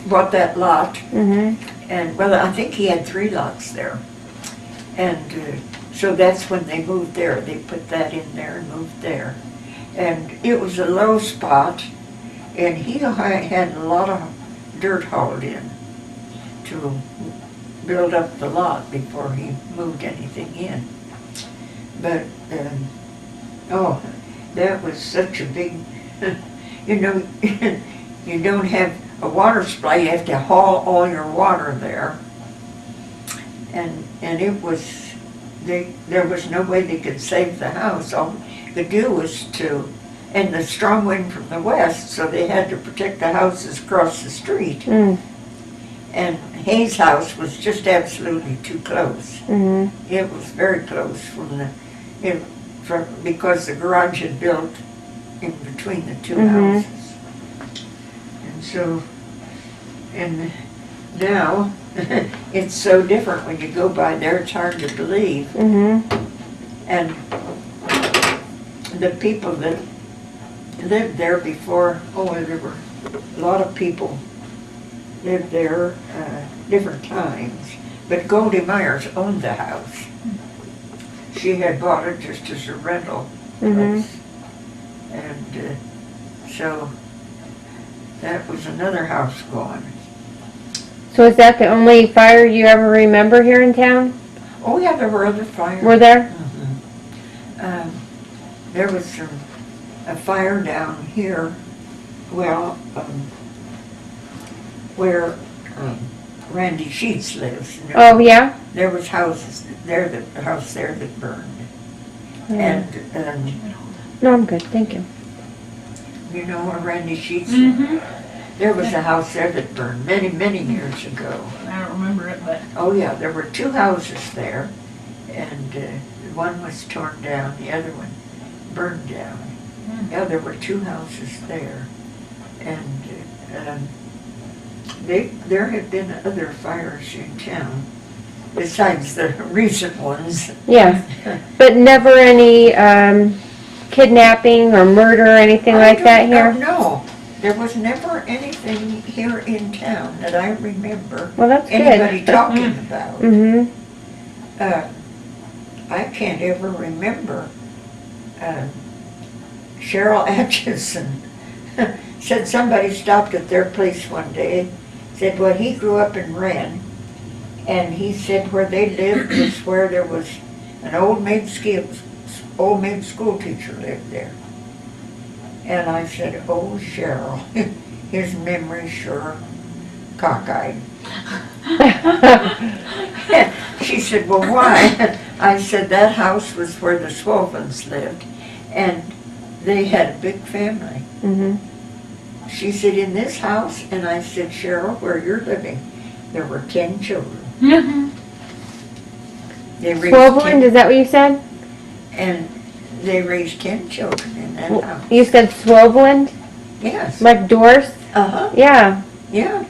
bought that lot. Mhm. And, well, I think he had 3 lots there. And so that's when they moved there. They put that in there and moved there. And it was a low spot, and he had a lot of dirt hauled in to build up the lot before he moved anything in. But, oh, that was such a big, you know, you don't have a water supply, you have to haul all your water there. And it was, there was no way they could save the house. All they could do was and the strong wind from the west, so they had to protect the houses across the street. Mm. And Hayes' house was just absolutely too close. Mhm. It was very close because the garage had built in between the 2 Mhm. houses. And so, and now, it's so different when you go by there, it's hard to believe. Mhm. And the people that lived there before, there were a lot of people lived there, different times. But Goldie Myers owned the house. She had bought it just as a rental Mhm. place. And so that was another house gone. So is that the only fire you ever remember here in town? Oh yeah, there were other fires. Were there? There was a fire down here, well, where Randy Sheets lives. And Oh yeah. there was houses there, the house there that burned. Mm. And No, I'm good. Thank you. you know where Randy Sheets Mm-hmm. There was a house there that burned many, many years ago. I don't remember it, but Oh yeah, there were 2 houses there, and one was torn down, the other one burned down. Yeah, there were 2 houses there, and there have been other fires in town besides the recent ones. Yeah. But never any kidnapping or murder or anything like that here? No, there was never anything here in town that I remember Well, that's anybody good. talking about. Mhm. I can't ever remember. Cheryl Atchison said somebody stopped at their place one day, said, well, he grew up in Wren, and he said where they lived was where there was an old maid school teacher lived there. And I said, oh, Cheryl, his memory's sure cockeyed. She said, well, why? I said, that house was where the Swolvens lived, and they had a big family. Mhm. She said, in this house, and I said, Cheryl, where you're living, there were 10 children. They raised Swoveland, is that what you said? and they raised 10 children in that house. You said Swoveland? Yes. Like Dorse? Uh-huh. Yeah. Yeah.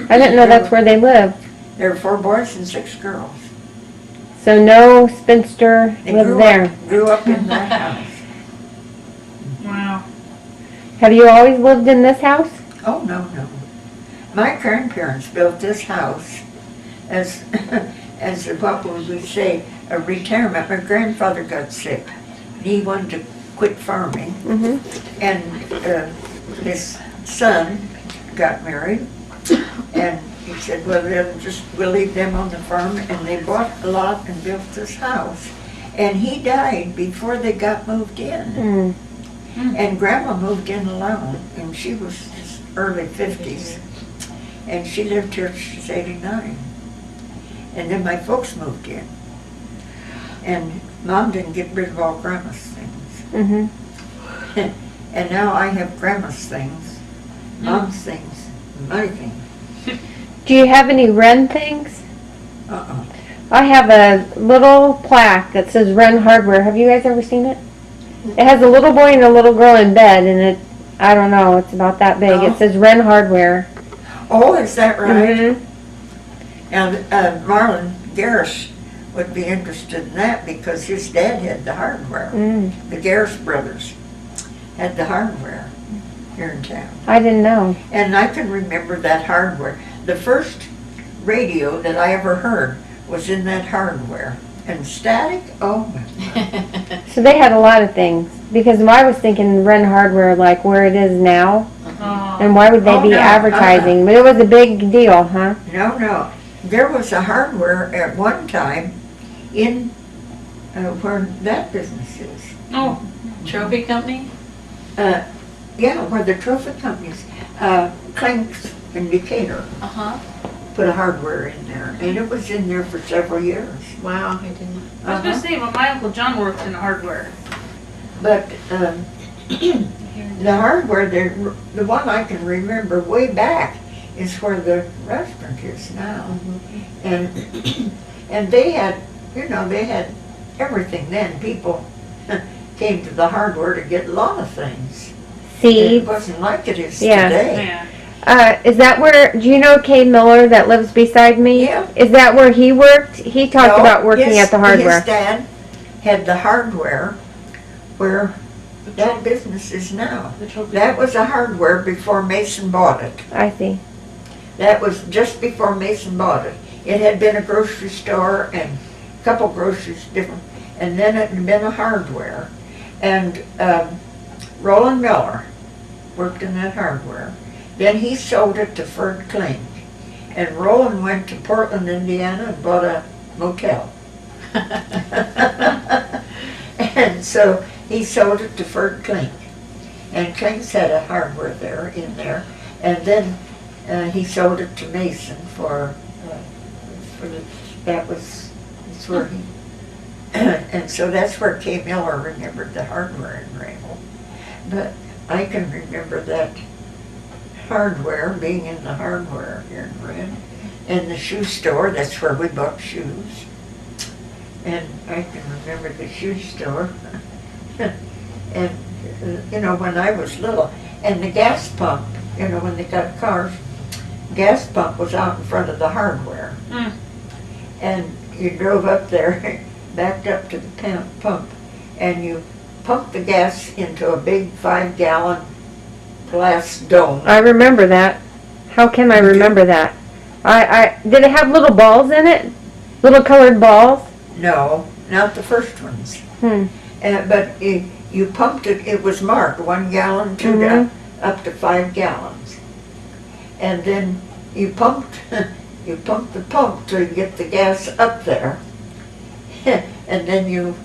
I didn't know that's where they lived. There were 4 boys and 6 girls. So no spinster They lived there. grew up in that house. wow. Have you always lived in this house? Oh, no. My grandparents built this house as, as what would we say, a retirement. My grandfather got sick. He wanted to quit farming, Mhm. and his son got married, and he said, well, we'll leave them on the farm, and they bought a lot and built this house. And he died before they got moved in. Mm. And Grandma moved in alone, and she was just early 50s. And she lived here till she's 89. And then my folks moved in. And Mom didn't get rid of all Grandma's things. Mm-hmm. And now I have Grandma's things, Mom's things, my things. Do you have any Wren things? Uh-uh. I have a little plaque that says Wren Hardware. Have you guys ever seen it? It has a little boy and a little girl in bed, and it, I don't know, it's about that big. Oh. It says Wren Hardware. Oh, is that right? Mm-hmm. Now, Marlon Garrish would be interested in that because his dad had the hardware. Mm. The Garrish brothers had the hardware here in town. I didn't know. And I can remember that hardware. The first radio that I ever heard was in that hardware. And static, oh my. So they had a lot of things. Because I was thinking Wren Hardware, like where it is now, Oh. and why would they Oh, be no, advertising? But it was a big deal, huh? No. There was a hardware at one time in where that business is. Oh, Trophy company? Yeah, where the trophy companies, Clinks in Decatur, Uh-huh. put a hardware in there. And it was in there for several years. Wow, I didn't. I was gonna say, well, my Uncle John worked in hardware. But the hardware, the one I can remember way back is where the restaurant is now. And they had, they had everything then. People came to the hardware to get a lot of things. It Seeds. wasn't like it is Yeah. today. Yeah. Is that where, do you know Kay Miller that lives beside me? Yeah. Is that where he worked? He talked No, about working at the hardware. His dad had the hardware where that business is now. The trophy. That was a hardware before Mason bought it. I see. That was just before Mason bought it. It had been a grocery store and a couple groceries different, and then it had been a hardware. And Roland Miller worked in that hardware. Then he sold it to Ferd Klink. And Roland went to Portland, Indiana and bought a motel. And so he sold it to Ferd Klink. And Klink's had a hardware there, in there. And then he sold it to Mason for that's where he, and so that's where Kay Miller remembered the hardware in Raymond. But I can remember that hardware being in the hardware here in Wren. And the shoe store, that's where we bought shoes. And I can remember the shoe store. And, when I was little, and the gas pump, when they got cars, gas pump was out in front of the hardware. Mm. And you drove up there, backed up to the pump, and you pumped the gas into a big 5-gallon glass dome. I remember that. How can I remember that? I did it have little balls in it? Little colored balls? No, not the first ones. Hmm. But you pumped it, it was marked 1 gallon, 2 gallons, up to 5 gallons. And then you pumped the pump to get the gas up there. And then you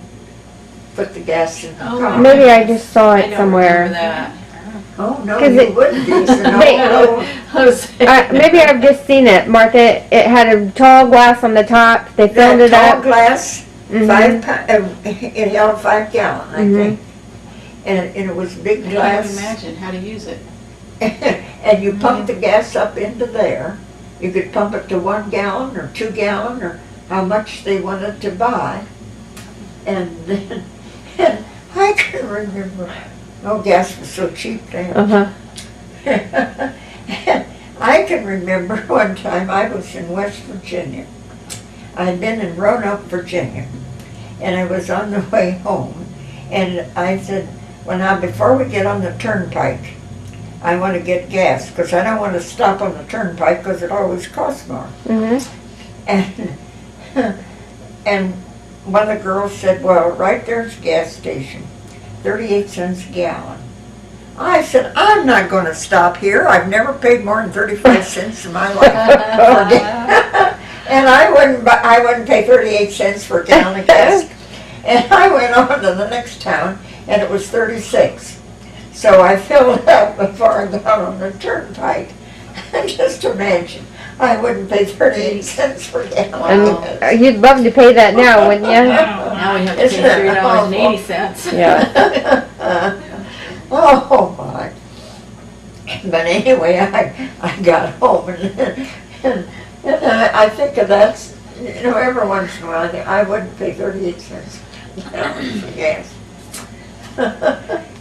put the gas in the Oh, car. Maybe I just saw I it don't somewhere. remember that. Oh, no, 'Cause you it- wouldn't, Lisa, no, They- no. I was Maybe I've just seen it, Martha. It had a tall glass on the top. They filled That it tall up. glass, Mhm. it held 5 gallon, I Mhm. think. And it was big I can't glass. imagine how to use it. And you pump the gas up into there. You could pump it to 1 gallon or 2 gallon or how much they wanted to buy. And then, and I can remember, gas was so cheap then. Uh-huh. And I can remember one time I was in West Virginia. I'd been in Roanoke, Virginia, and I was on the way home. And I said, before we get on the turnpike, I want to get gas because I don't want to stop on the turnpike because it always costs more. Mhm. And one of the girls said, well, right there's a gas station, 38 cents a gallon. I said, I'm not going to stop here. I've never paid more than 35 cents in my life for gas. And I wouldn't pay 38 cents for a gallon of gas. And I went on to the next town, and it was 36. So I filled up before I got on the turnpike. Just imagine, I wouldn't pay 38 cents for gallon. And you'd love to pay that now, wouldn't you? Now we have to Isn't pay it $3.80. Yeah. Oh my. But anyway, I got home and I think of that, every once in a while, I think I wouldn't pay 38 cents for gas.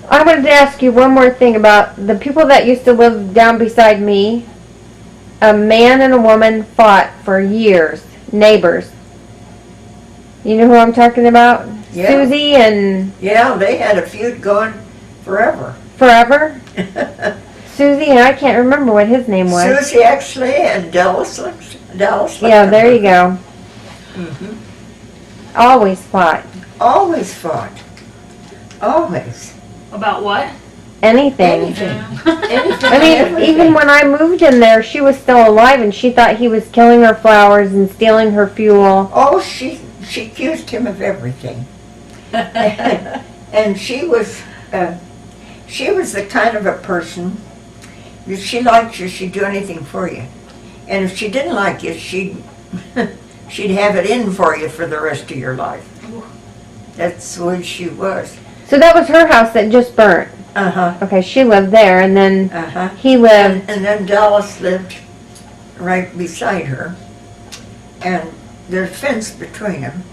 I wanted to ask you one more thing about the people that used to live down beside me. A man and a woman fought for years, neighbors. You know who I'm talking about? Yeah. Susie and Yeah, they had a feud going forever. forever. Susie and I can't remember what his name was. Susie Exley and Dallas. Yeah, there you go. Mhm. Always fought. Always fought. Always. About what? Anything. Anything. Yeah. Anything. I mean, everything. even when I moved in there, she was still alive, and she thought he was killing her flowers and stealing her fuel. Oh, she accused him of everything. And she was the kind of a person, if she liked you, she'd do anything for you. And if she didn't like you, she'd have it in for you for the rest of your life. That's the way she was. So that was her house that just burnt. Uh-huh. Okay, she lived there, and then Uh-huh. he lived. And then Dallas lived right beside her. And there's a fence between them.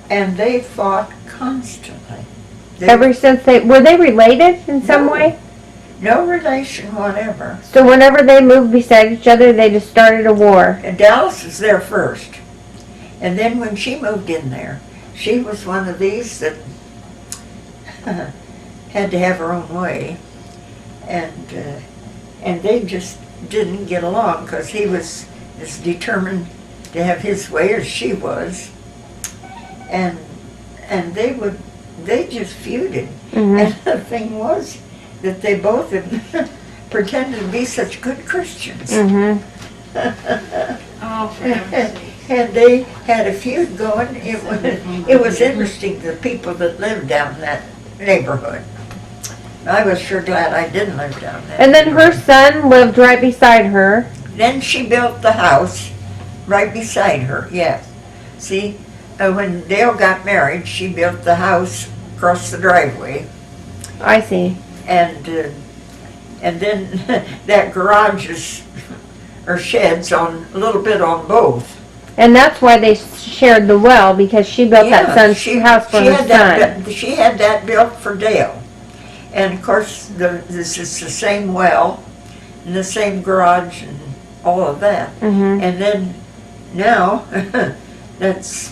And they fought constantly. Ever since were they related in some No. way? No relation whatever. So whenever they moved beside each other, they just started a war. And Dallas was there first. And then when she moved in there, she was one of these that had to have her own way. And they just didn't get along because he was as determined to have his way as she was. And they just feuded. Mhm. And the thing was that they both had pretended to be such good Christians. Mhm. Oh, for heaven's sake. And they had a feud going. It was interesting, the people that lived down in that neighborhood. I was sure glad I didn't live down there. And then her son lived right beside her. Then she built the house right beside her, yes. See, when Dale got married, she built the house across the driveway. I see. And then that garage is, or sheds on, a little bit on both. And that's why they shared the well, because she built that son's house for her son. She had that built for Dale. And of course, this is the same well, and the same garage, and all of that. Mhm. And then, now, that's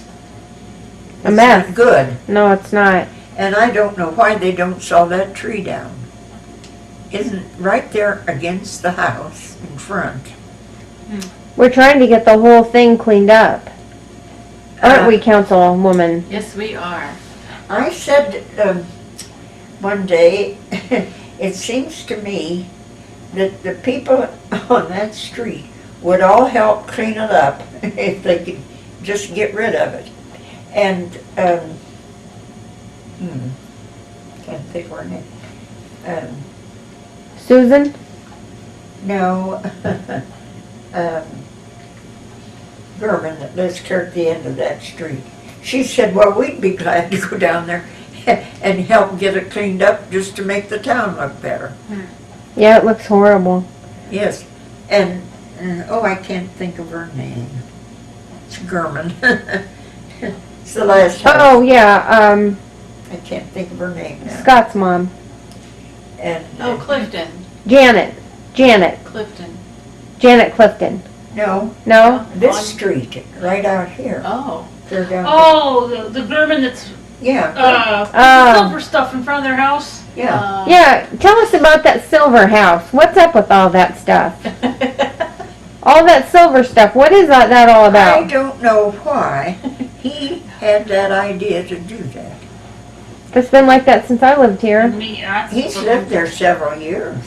A mess. not good. No, it's not. And I don't know why they don't saw that tree down. Isn't right there against the house in front. We're trying to get the whole thing cleaned up. Aren't we, Councilwoman? Yes, we are. I said one day, it seems to me that the people on that street would all help clean it up if they could just get rid of it. And, can't think of her name. Susan? No, German that lives here at the end of that street. She said, well, we'd be glad to go down there and help get it cleaned up just to make the town look better. Yeah, it looks horrible. Yes, and oh, I can't think of her name. It's German. It's the last house. Oh, yeah, I can't think of her name now. Scott's mom. And Oh, Clifton. Janet Clifton. Clifton. no, No? this On- street right out here. Oh. They're down. Oh, the German that's, Yeah, Oh. silver stuff in front of their house. yeah. Yeah, tell us about that silver house. What's up with all that stuff? All that silver stuff, what is that all I about? don't know why he had that idea to do that. It's been like that since I lived here. He's lived there several years.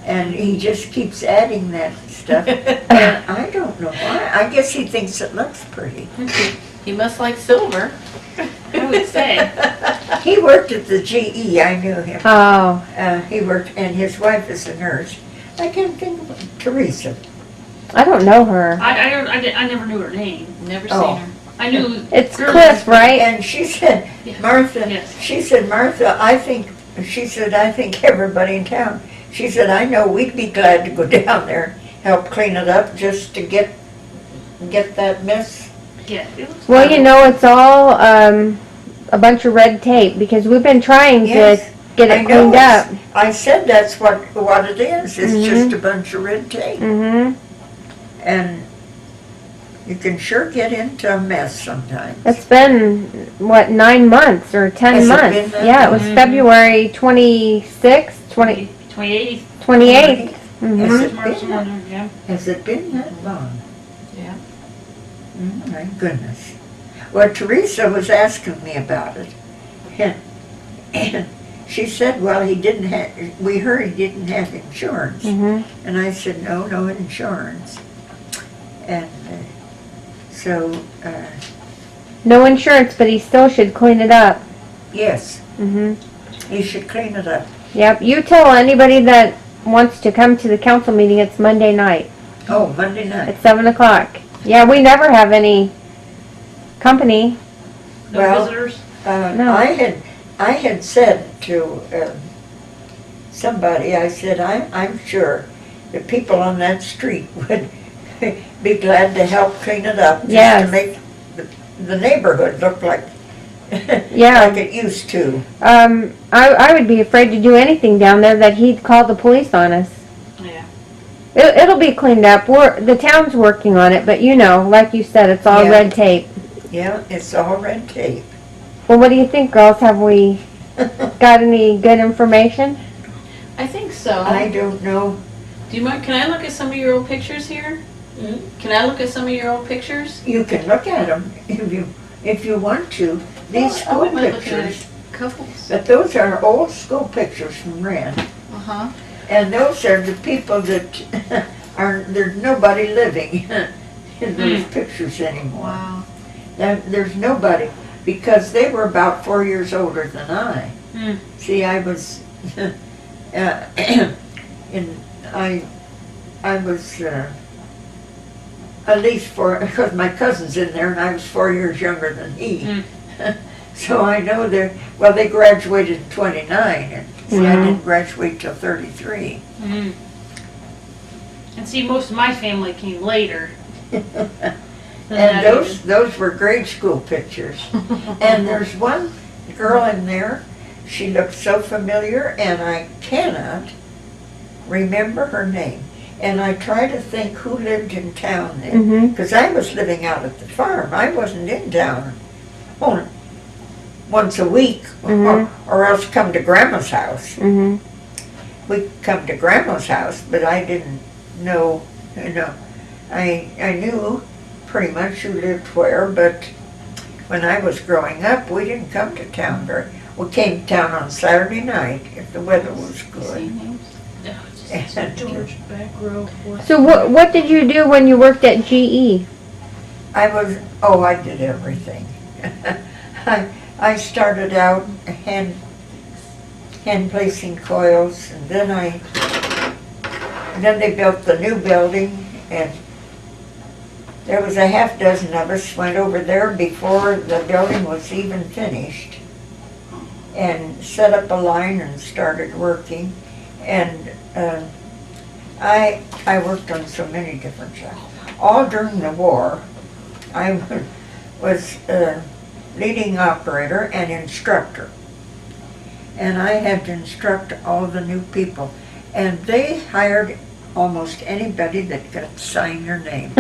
And he just keeps adding that stuff. And I don't know why. I guess he thinks it looks pretty. He must like silver. I would say. He worked at the GE, I knew him. Oh, He worked, and his wife is a nurse. I can't think of it. Teresa. I don't know her. I never knew her name. Never Oh. seen her. I knew. It's girls- Cliff, right? And she said, Yes. Martha, Yes. she said, Martha, I think everybody in town, she said, I know we'd be glad to go down there, help clean it up, just to get that mess. Yeah. It was Well, you know, it's all a bunch of red tape because we've been trying Yes, to get I it know cleaned up. I said that's what it is. It's Mhm. just a bunch of red tape. Mm-hmm. And you can sure get into a mess sometimes. It's been, what, 9 months or 10 Has it months? been that Yeah, it was long? February 26th, 28th. 28th. Has Mm-hmm. it March, been that- yeah. Has it been that long? Yeah. Oh, my goodness. Well, Teresa was asking me about it. And she said, well, we heard he didn't have insurance. Mm-hmm. And I said, no insurance. And so, No insurance, but he still should clean it up. yes, Mm-hmm. he should clean it up. Yep. You tell anybody that wants to come to the council meeting, it's Monday night Oh, Monday night. at 7 o'clock. Yeah, we never have any company. No Well, visitors. No. I had said to somebody, I said, I'm sure the people on that street would be glad to help clean it up. Just Yes. to make the neighborhood look like, Yeah. like it used to. I would be afraid to do anything down there that he'd call the police on us. Yeah. It'll be cleaned up. The town's working on it, but you know, like you said, it's all Yeah. red tape. Yeah, it's all red tape. Well, what do you think, girls? Have we got any good information? I think so. I don't know. Do you mind? Can I look at some of your old pictures here? Hmm? Can I look at some of your old pictures? You can look at them if you want to. These I school wouldn't mind looking at pictures. couples. But those are old school pictures from Wren. Uh-huh. And those are the people that there's nobody living in those pictures anymore. Wow. There's nobody, because they were about 4 years older than I. Hmm. See, I was, I was at least because my cousin's in there and I was 4 years younger than he. So I know they graduated in 29, and see, I didn't graduate till 33. Mm-hmm. And see, most of my family came later. And those were grade school pictures. And there's one girl in there, she looks so familiar, and I cannot remember her name. And I try to think who lived in town then, Mhm. because I was living out at the farm. I wasn't in town only once a week, Mhm. or else come to Grandma's house. Mm-hmm. We'd come to Grandma's house, but I didn't know, I knew pretty much who lived where, but when I was growing up, we didn't come to town very. We came to town on Saturday night if the weather was good. And George, back row. So what did you do when you worked at GE? I did everything. I started out hand placing coils, and then they built the new building, and there was a half dozen of us went over there before the building was even finished, and set up a line and started working. And I worked on so many different jobs. All during the war, I was leading operator and instructor. And I had to instruct all the new people. And they hired almost anybody that could sign their name.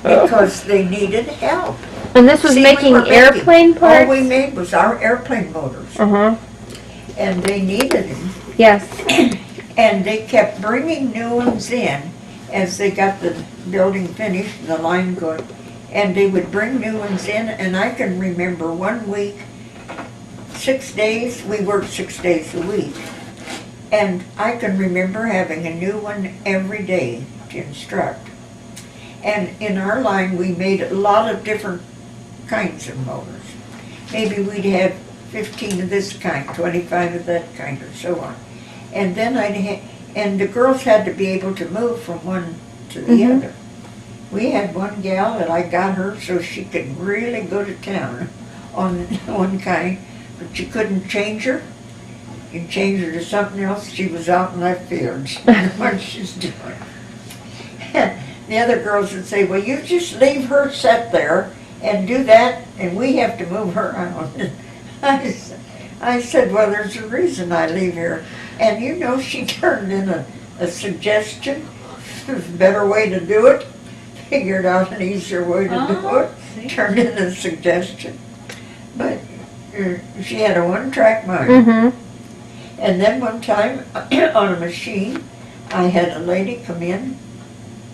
Because they needed help. And this was See, we making were airplane parts? All we made was our airplane motors. Uh-huh. And they needed them. Yes. And they kept bringing new ones in as they got the building finished and the line going. And they would bring new ones in, and I can remember one week, 6 days, we worked 6 days a week. And I can remember having a new one every day to instruct. And in our line, we made a lot of different kinds of mowers. Maybe we'd have 15 of this kind, 25 of that kind, or so on. And then and the girls had to be able to move from one to the other. We had one gal that I got her so she could really go to town on one kind, but you couldn't change her. You change her to something else, she was out in left field. She didn't know what she's doing. The other girls would say, well, you just leave her set there and do that, and we have to move her out. I said, well, there's a reason I leave here. And you know, she turned in a suggestion, a better way to do it, figured out an easier way to do it, turned in a suggestion. But she had a one-track mind. And then one time on a machine, I had a lady come in,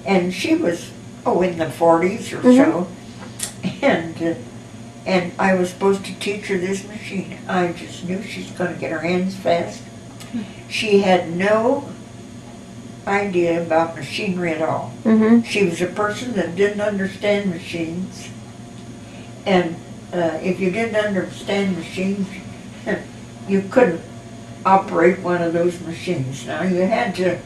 and she was, in the 40s or so, and I was supposed to teach her this machine. I just knew she's going to get her hands fast. She had no idea about machinery at all. She was a person that didn't understand machines, and if you didn't understand machines, you couldn't operate one of those machines. Now you had to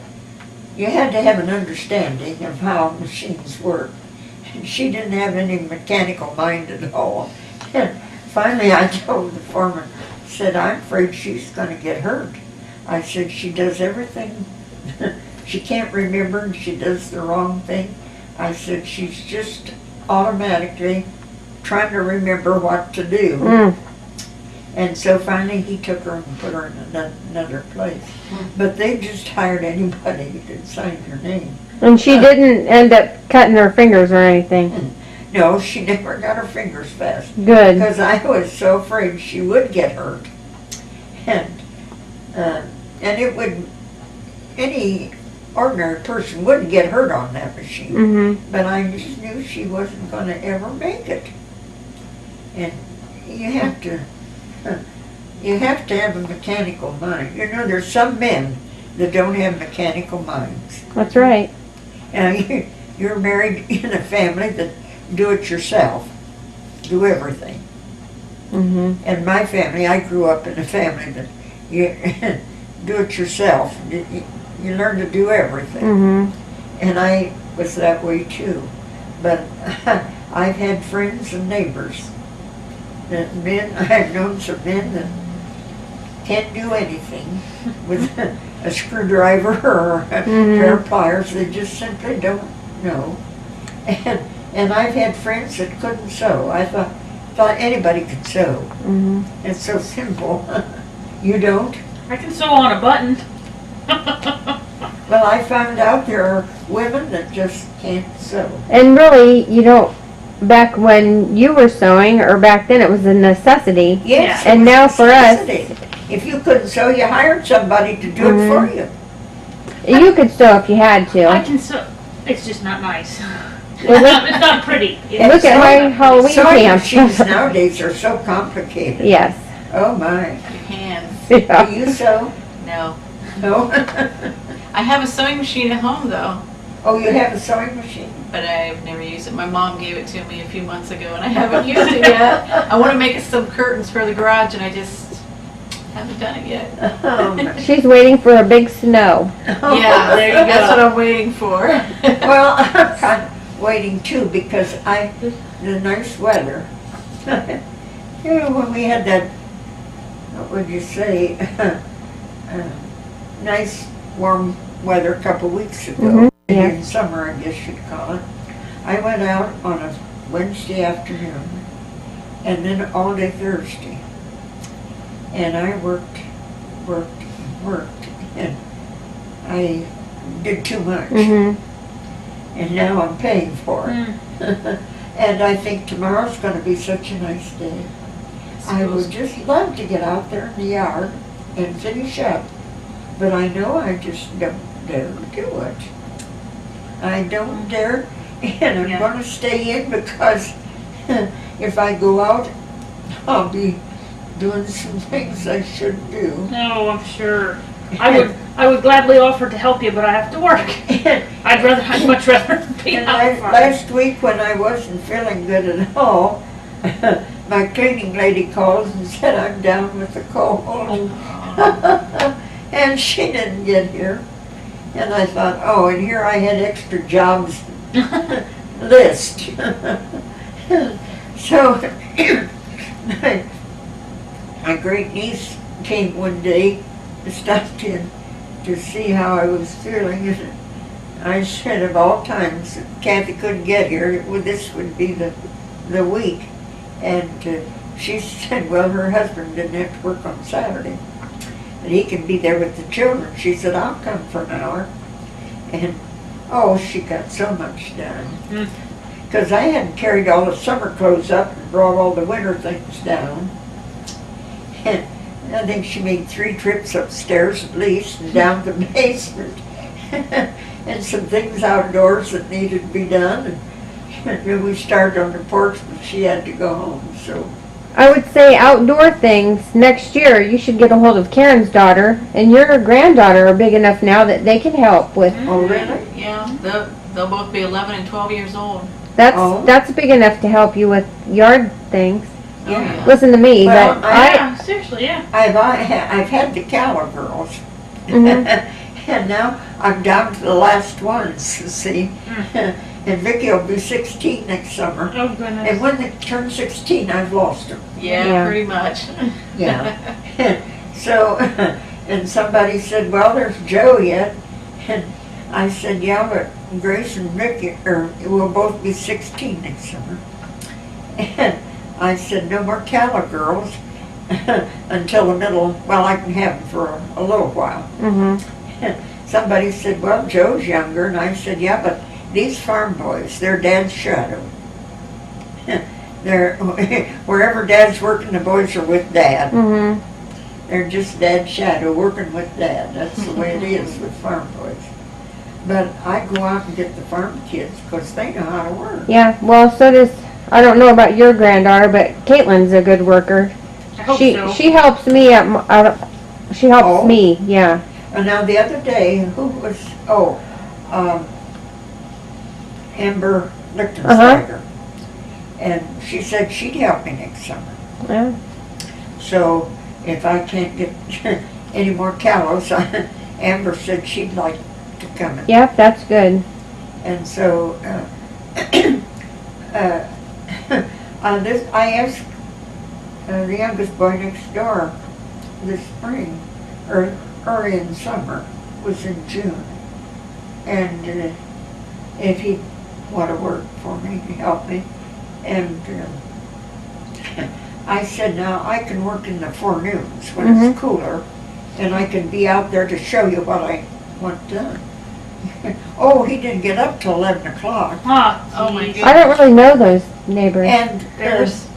have an understanding of how machines work. She didn't have any mechanical mind at all. And finally I told the foreman, said, I'm afraid she's going to get hurt. I said, she does everything. She can't remember and she does the wrong thing. I said, she's just automatically trying to remember what to do. And so finally he took her and put her in another place. But they just hired anybody who could sign her name. And she didn't end up cutting her fingers or anything. No, she never got her fingers fast. Good. Because I was so afraid she would get hurt. And it would, any ordinary person wouldn't get hurt on that machine. But I just knew she wasn't going to ever make it. And you have to have a mechanical mind. You know, there's some men that don't have mechanical minds. That's right. And you're married in a family that do it yourself, do everything. And my family, I grew up in a family that you do it yourself. You learn to do everything. And I was that way too. But I've had friends and neighbors that I've known some men that can't do anything with a screwdriver or a pair of pliers. They just simply don't know. And I've had friends that couldn't sew. I thought anybody could sew. It's so simple. You don't? I can sew on a button. Well, I found out there are women that just can't sew. And really, you don't, back when you were sewing, or back then, it was a necessity. Yes. And now for us, if you couldn't sew, you hired somebody to do it for you. you could sew if you had to. I can sew. It's just not nice. It's not pretty. Look at my Halloween Sewing pants. machines nowadays are so complicated. Yes. Oh my. Your hands. Yeah. Do you sew? No. No? I have a sewing machine at home though, Oh, you have a sewing machine? but I've never used it. My mom gave it to me a few months ago and I haven't used it yet. I want to make some curtains for the garage and I just haven't done it yet. Oh, my. She's waiting for a big snow. Yeah, there you that's go. what I'm waiting for. Well, I'm kind of waiting too because the nice weather. You know, when we had that, what would you say, nice warm weather a couple weeks ago, yes. in summer I guess you'd call it, I went out on a Wednesday afternoon and then all day Thursday. And I worked, and I did too much. And now I'm paying for it. And I think tomorrow's going to be such a nice day. I would just love to get out there in the yard and finish up. But I know I just don't dare do it. I don't dare, and I'm going to stay in because if I go out, I'll be doing some things I shouldn't do. No, I'm sure. I would gladly offer to help you, but I have to work. I'd much rather be And out front. last week when I wasn't feeling good at all, my cleaning lady calls and said I'm down with the cold. And she didn't get here. And I thought, oh, and here I had extra jobs list. So my great niece came one day, stopped in to see how I was feeling. And I said, of all times, if Kathy couldn't get here, this would be the week. And she said, well, her husband didn't have to work on Saturday, and he can be there with the children. She said, I'll come for an hour. And oh, she got so much done. Because I hadn't carried all the summer clothes up and brought all the winter things down. And I think she made 3 trips upstairs at least and down to the basement. And some things outdoors that needed to be done. And then we started on the porch, but she had to go home, so. I would say outdoor things, next year you should get a hold of Karen's daughter, and your granddaughter are big enough now that they can help with. Oh, really? Yeah, they'll both be 11 and 12 years old. That's big enough to help you with yard things. Yeah. Listen to me, Well, but I Yeah, seriously, yeah. I've had the Calla girls. And now I'm down to the last ones, see. And Vicky will be 16 next summer. Oh, And goodness. when they turn 16, I've lost them. Yeah, pretty much. Yeah. So, and somebody said, well, there's Joe yet. And I said, yeah, but Grace and Vicky will both be 16 next summer. And I said, no more Calla girls until the middle, well, I can have them for a little while. Somebody said, well, Joe's younger. And I said, yeah, but these farm boys, they're Dad's shadow. They're, wherever Dad's working, the boys are with Dad. They're just Dad's shadow working with Dad. That's the way it is with farm boys. But I go out and get the farm kids because they know how to work. yeah, well, so does, I don't know about your granddaughter, but Caitlin's a good worker. I hope She so. she helps me she helps Oh. me, yeah. And now the other day, who was, Amber Lichtensteiger. And she said she'd help me next summer. Yeah. So if I can't get any more callows, Amber said she'd like to come in. Yep, that's good. And so I asked the youngest boy next door this spring, or early in summer, was in June, and if he'd want to work for me, to help me. And I said, now I can work in the forenoons when it's cooler, and I can be out there to show you what I want done. Oh, he didn't get up till 11 o'clock. Huh. Oh, my geez. goodness. I don't really know those neighbors. And Fairs.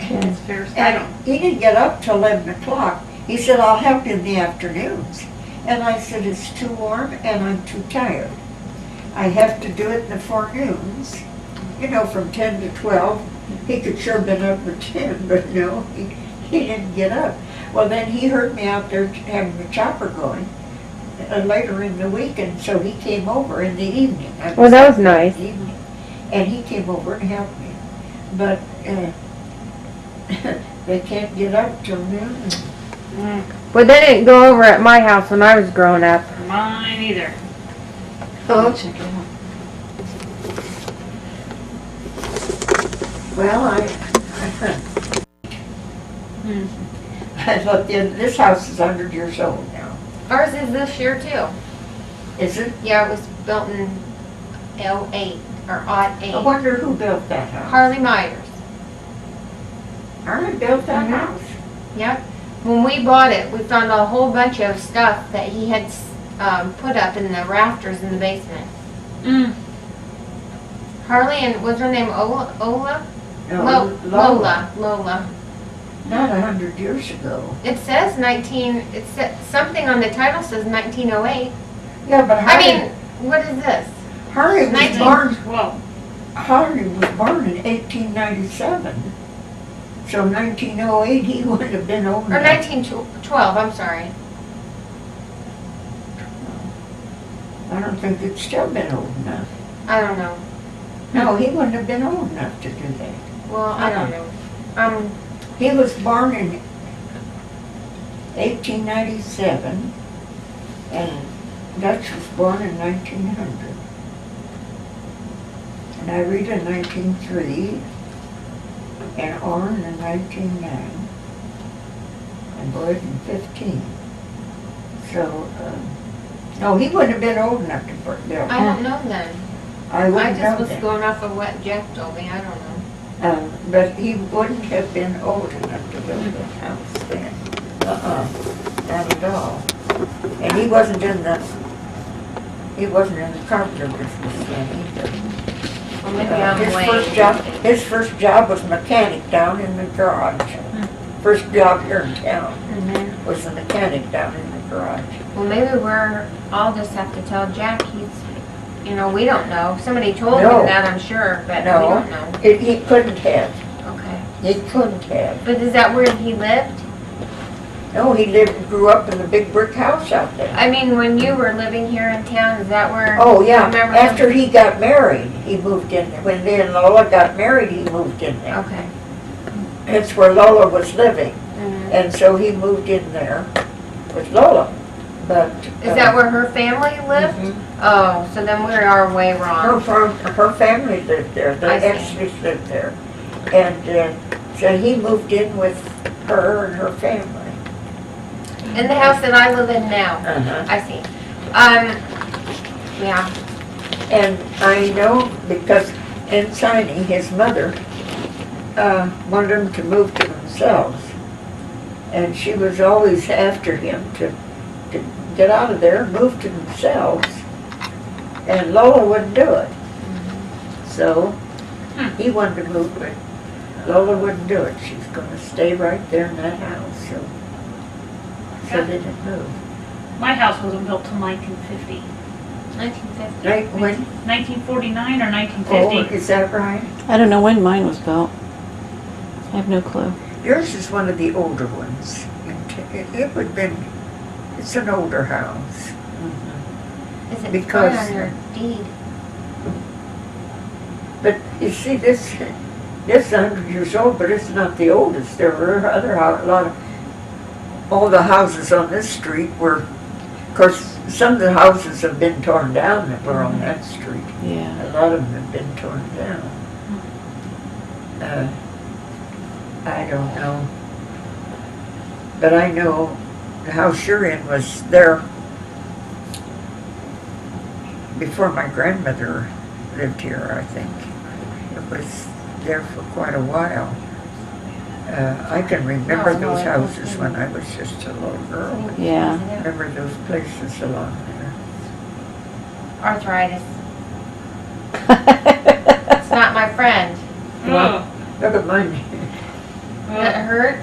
It's fairs. I don't. and he didn't get up till 11 o'clock. He said, I'll help you in the afternoons. And I said, it's too warm and I'm too tired. I have to do it in the forenoons, you know, from 10 to 12. He could sure have been up at 10, but no, he didn't get up. Well, then he heard me out there having the chopper going later in the week, and so he came over in the evening. Well, that was nice. Evening, and he came over and helped me. But they can't get up till noon. Well, they didn't go over at my house when I was growing up. Mine either. Oh, Check it out. well, I thought this house is 100 years old now. Ours is this year too. Is it? Yeah, it was built in 08 or odd 8. I wonder who built that house. Harley Myers. Harley built that house. Yep. When we bought it, we found a whole bunch of stuff that he had put up in the rafters in the basement. Harley, and what's her name? Ola? No, Lola. Not 100 years ago. It says something on the title says 1908. Yeah, but I mean, what is this? Harley was 19 born. Well, Harley was born in 1897. So 1908, he wouldn't have been old Or enough. 1912, I'm sorry. I don't think it's still been old enough. I don't know. No, he wouldn't have been old enough to do that. Well, I don't know. He was born in 1897, and Dutch was born in 1900. And I read in 1903, and Orrin in 1909, and Boyd in 15. So, no, he wouldn't have been old enough to build. I don't know then. I I wouldn't just know was that. going off of what Jeff told me, I don't know. But he wouldn't have been old enough to build a house then. Not at all. And he wasn't in the carpenter business then either. Well, maybe I'm way. His first job was mechanic down in the garage. First job here in town was a mechanic down in the garage. Well, maybe we're all just have to tell Jack he's, we don't know. Somebody told No. him that, I'm sure, but we No, don't know. he couldn't have. Okay. He couldn't have. But is that where he lived? No, he grew up in the big brick house out there. I mean, when you were living here in town, is that where? Oh, yeah. Remember After he got married, he moved in there. When Leah and Lola got married, he moved in there. Okay. It's where Lola was living. Mhm. And so he moved in there with Lola. But Is that where her family lived? Mhm. Oh, so then we are way wrong. her family lived there. They I see. actually lived there. And so he moved in with her and her family. In the house that I live in now. Uh-huh. I see. Yeah. And I know because Ensigny, his mother, wanted them to move to themselves. And she was always after him to get out of there and move to themselves. And Lola wouldn't do it. So he wanted to move, but Lola wouldn't do it. She's going to stay right there in that house. So they didn't move. My house wasn't built till 1950. 1950. Right when? 1949 or Oh, 1950. is that right? I don't know when mine was built. I have no clue. Yours is one of the older ones. It would have been, it's an older house. Is it Because- on your deed? But you see, this is 100 years old, but it's not the oldest. There were all the houses on this street were, of course, some of the houses have been torn down that were on that street. Yeah. A lot of them have been torn down. I don't know. But I know the house you're in was there before my grandmother lived here, I think. It was there for quite a while. I can remember those houses when I was just a little girl. Yeah. Remember those places along there. Arthritis. It's not my friend. Oh, Look at mine. Does it hurt?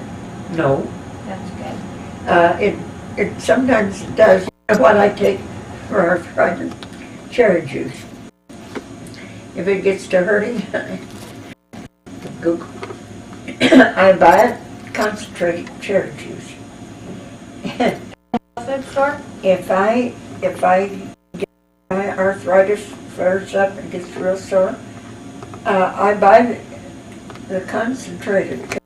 No. That's good. It sometimes it does. You know what I take for arthritis? Cherry juice. If it gets to hurting, I buy concentrated cherry juice. Food store? If I get my arthritis flares up and gets real sore, I buy the concentrated